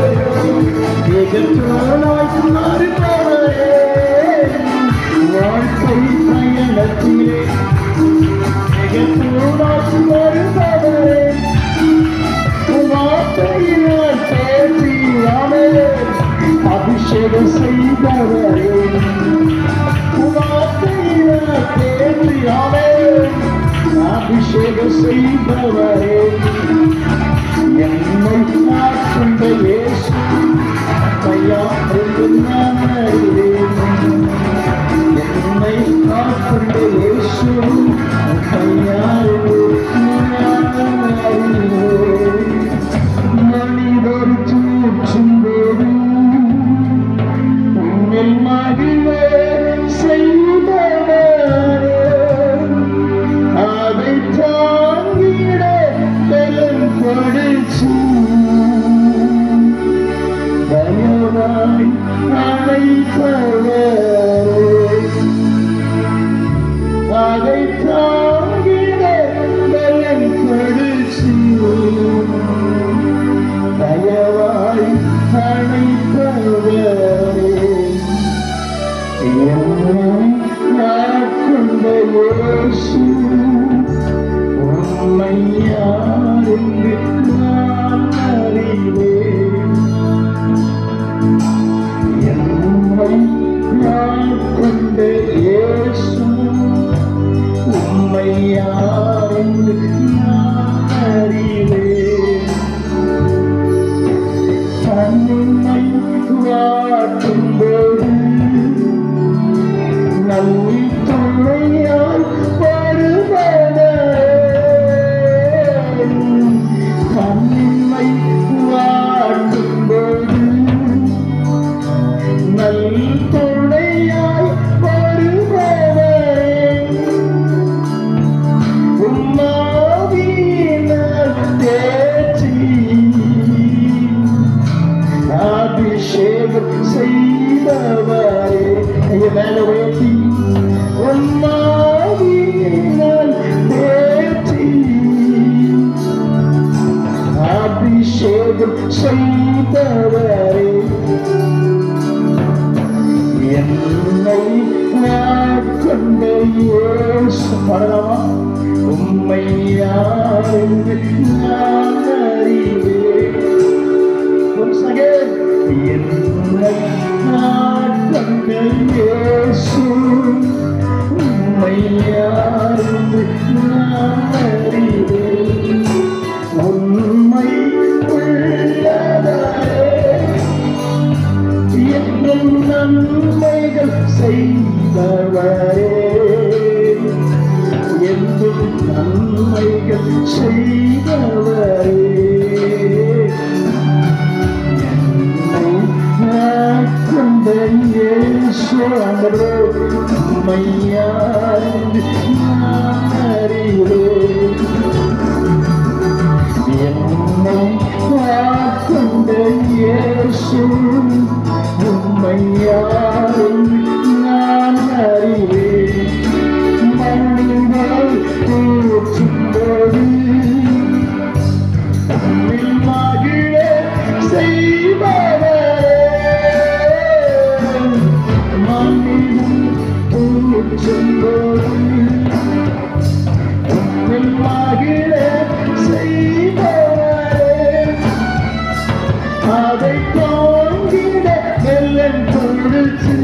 ஏகத்தோனாய் மாறுபவரே வாழ்க்கை பயணத்திலே ஏகத்தோனாய் மாறுபவரே வார்த்தையினால் பேசியாமே அபிஷேகம் செய்தவரே வார்த்தையினால் பேசியாமே அபிஷேகம் செய்தவரே என்னை கொண்ட இயேசு ஐயா என்று நான் அறிவேன் என்னை கொண்ட இயேசு ஐயா என்று நான் அறிவேன் மனிதர் தூற்றும்போது உன்னில் மகிழ செய்தவரே அதை தாங்கிட பலன் கொடுத்து தயவாய் அழைப்பவரே அதை தாங்கிட பலன் கொடுத்து தயவாய் அழைப்பவரே என்னை கொண்ட இயேசு உம்மையாரென்று நான் அறிவேன் என்னை கொண்ட இயேசு உம்மையாரென்று நான் அறிவேன் தன்னை வாட்டும்போது நன்மை துணையாய் வருவதே தன்னை வாட்டும்போது நல் துணையாய் வருவதே உம்மாவியினால் தேற்றி அபிஷேகம் செய்தவரே மேல உயர்த்தி உம்மாவியினால் தேற்றி அபிஷேகம் செய்தவரே என்னை கொண்ட இயேசு பாடலாமா உம்மையாரென்று நான் அறிவேன் once again என்னை கொண்ட இயேசு உம்மையாரென்று நான் அறிவேன் உண்மை உள்ளவரே என்றும் நன்மைகள் செய்தவரே, என்றும் நன்மைகள் செய்தவரே, கொண்ட இயேசு ஆண்டவரே, உம்மை யாரென்று நான் அறிவேன். என்னை கொண்ட இயேசு உம்மை யாரென்று நான் அறிவேன். மண்ணினால் தோற்றும்போது உம்மில் மகிழ செய்பவரே, மண்ணினால் தோற்றும்போது உம்மில் மகிழ செய்பவரே, அதை தாங்கிட வெள்ளம் கொடுத்து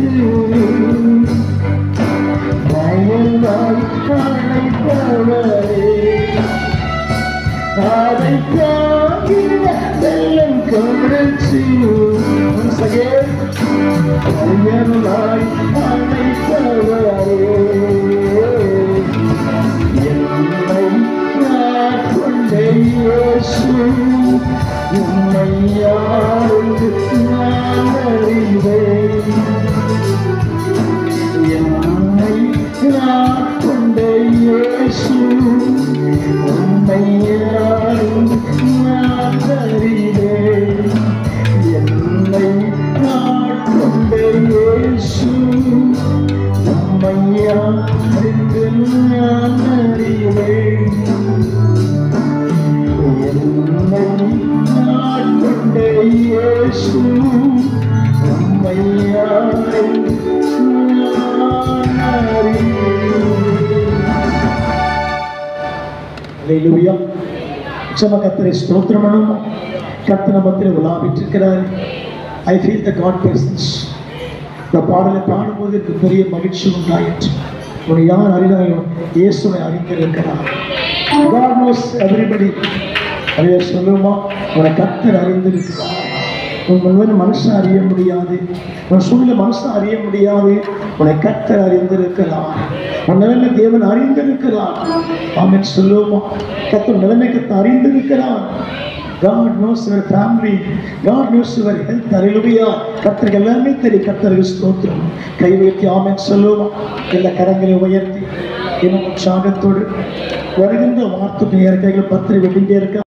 வயலாய் அழைப்பவரே, அதை தாங்கிட வெள்ளம் கொடுத்து வயலாய் அழைப்பவரே, என்னை கொண்ட இயேசு உம்மை யாரென்று நான் அறிவேன். என்னை கொண்ட இயேசு உம்மை யாரென்று நான் அறிவேன். என்னை கொண்ட இயேசு உம்மை யாரென்று நான் அறிவேன். என்னை கொண்ட இயேசு உம்மை யாரென்று நான் அறிவேன். அல்லேலூயா. கர்த்தரை ஸ்தோத்திரம் பண்ணுவோம். கர்த்தர் நம்மத்தில் உலாவிட்டிருக்கிறார். I feel the God presence. இந்த பாடலை பாடும்போது எனக்கு பெரிய மகிழ்ச்சி உண்டாயிற்று. உன்னை யார் அறிந்தாயோ இயேசுவை அறிந்திருக்கிறார். God knows everybody. அதே சொல்லுமா, உன்னை கர்த்தர் அறிந்திருக்கிறார். உன் முழுவதும் மனுஷன் அறிய முடியாது, உன் சூழ்நிலை மனுஷன் அறிய முடியாது. உன்னை கர்த்தர் அறிந்திருக்கிறார். உன் நிலைமை தேவன் அறிந்திருக்கிறார். ஆமென் சொல்லுமா, கர்த்தர் நிலைமை கர்த்தர் அறிந்திருக்கிறார். God knows your family. God knows your health. Hallelujah. கர்த்தருக்கு எல்லாமே தெரியும். கர்த்தருக்கு ஸ்தோத்திரம். கை வைத்து ஆமென் சொல்லுமா, எல்லா கரங்களை உயர்த்தி இன்னும் உற்சாகத்தோடு வருகின்ற வார்த்தை கைகள் பத்திரை வெட்டிண்டே இருக்க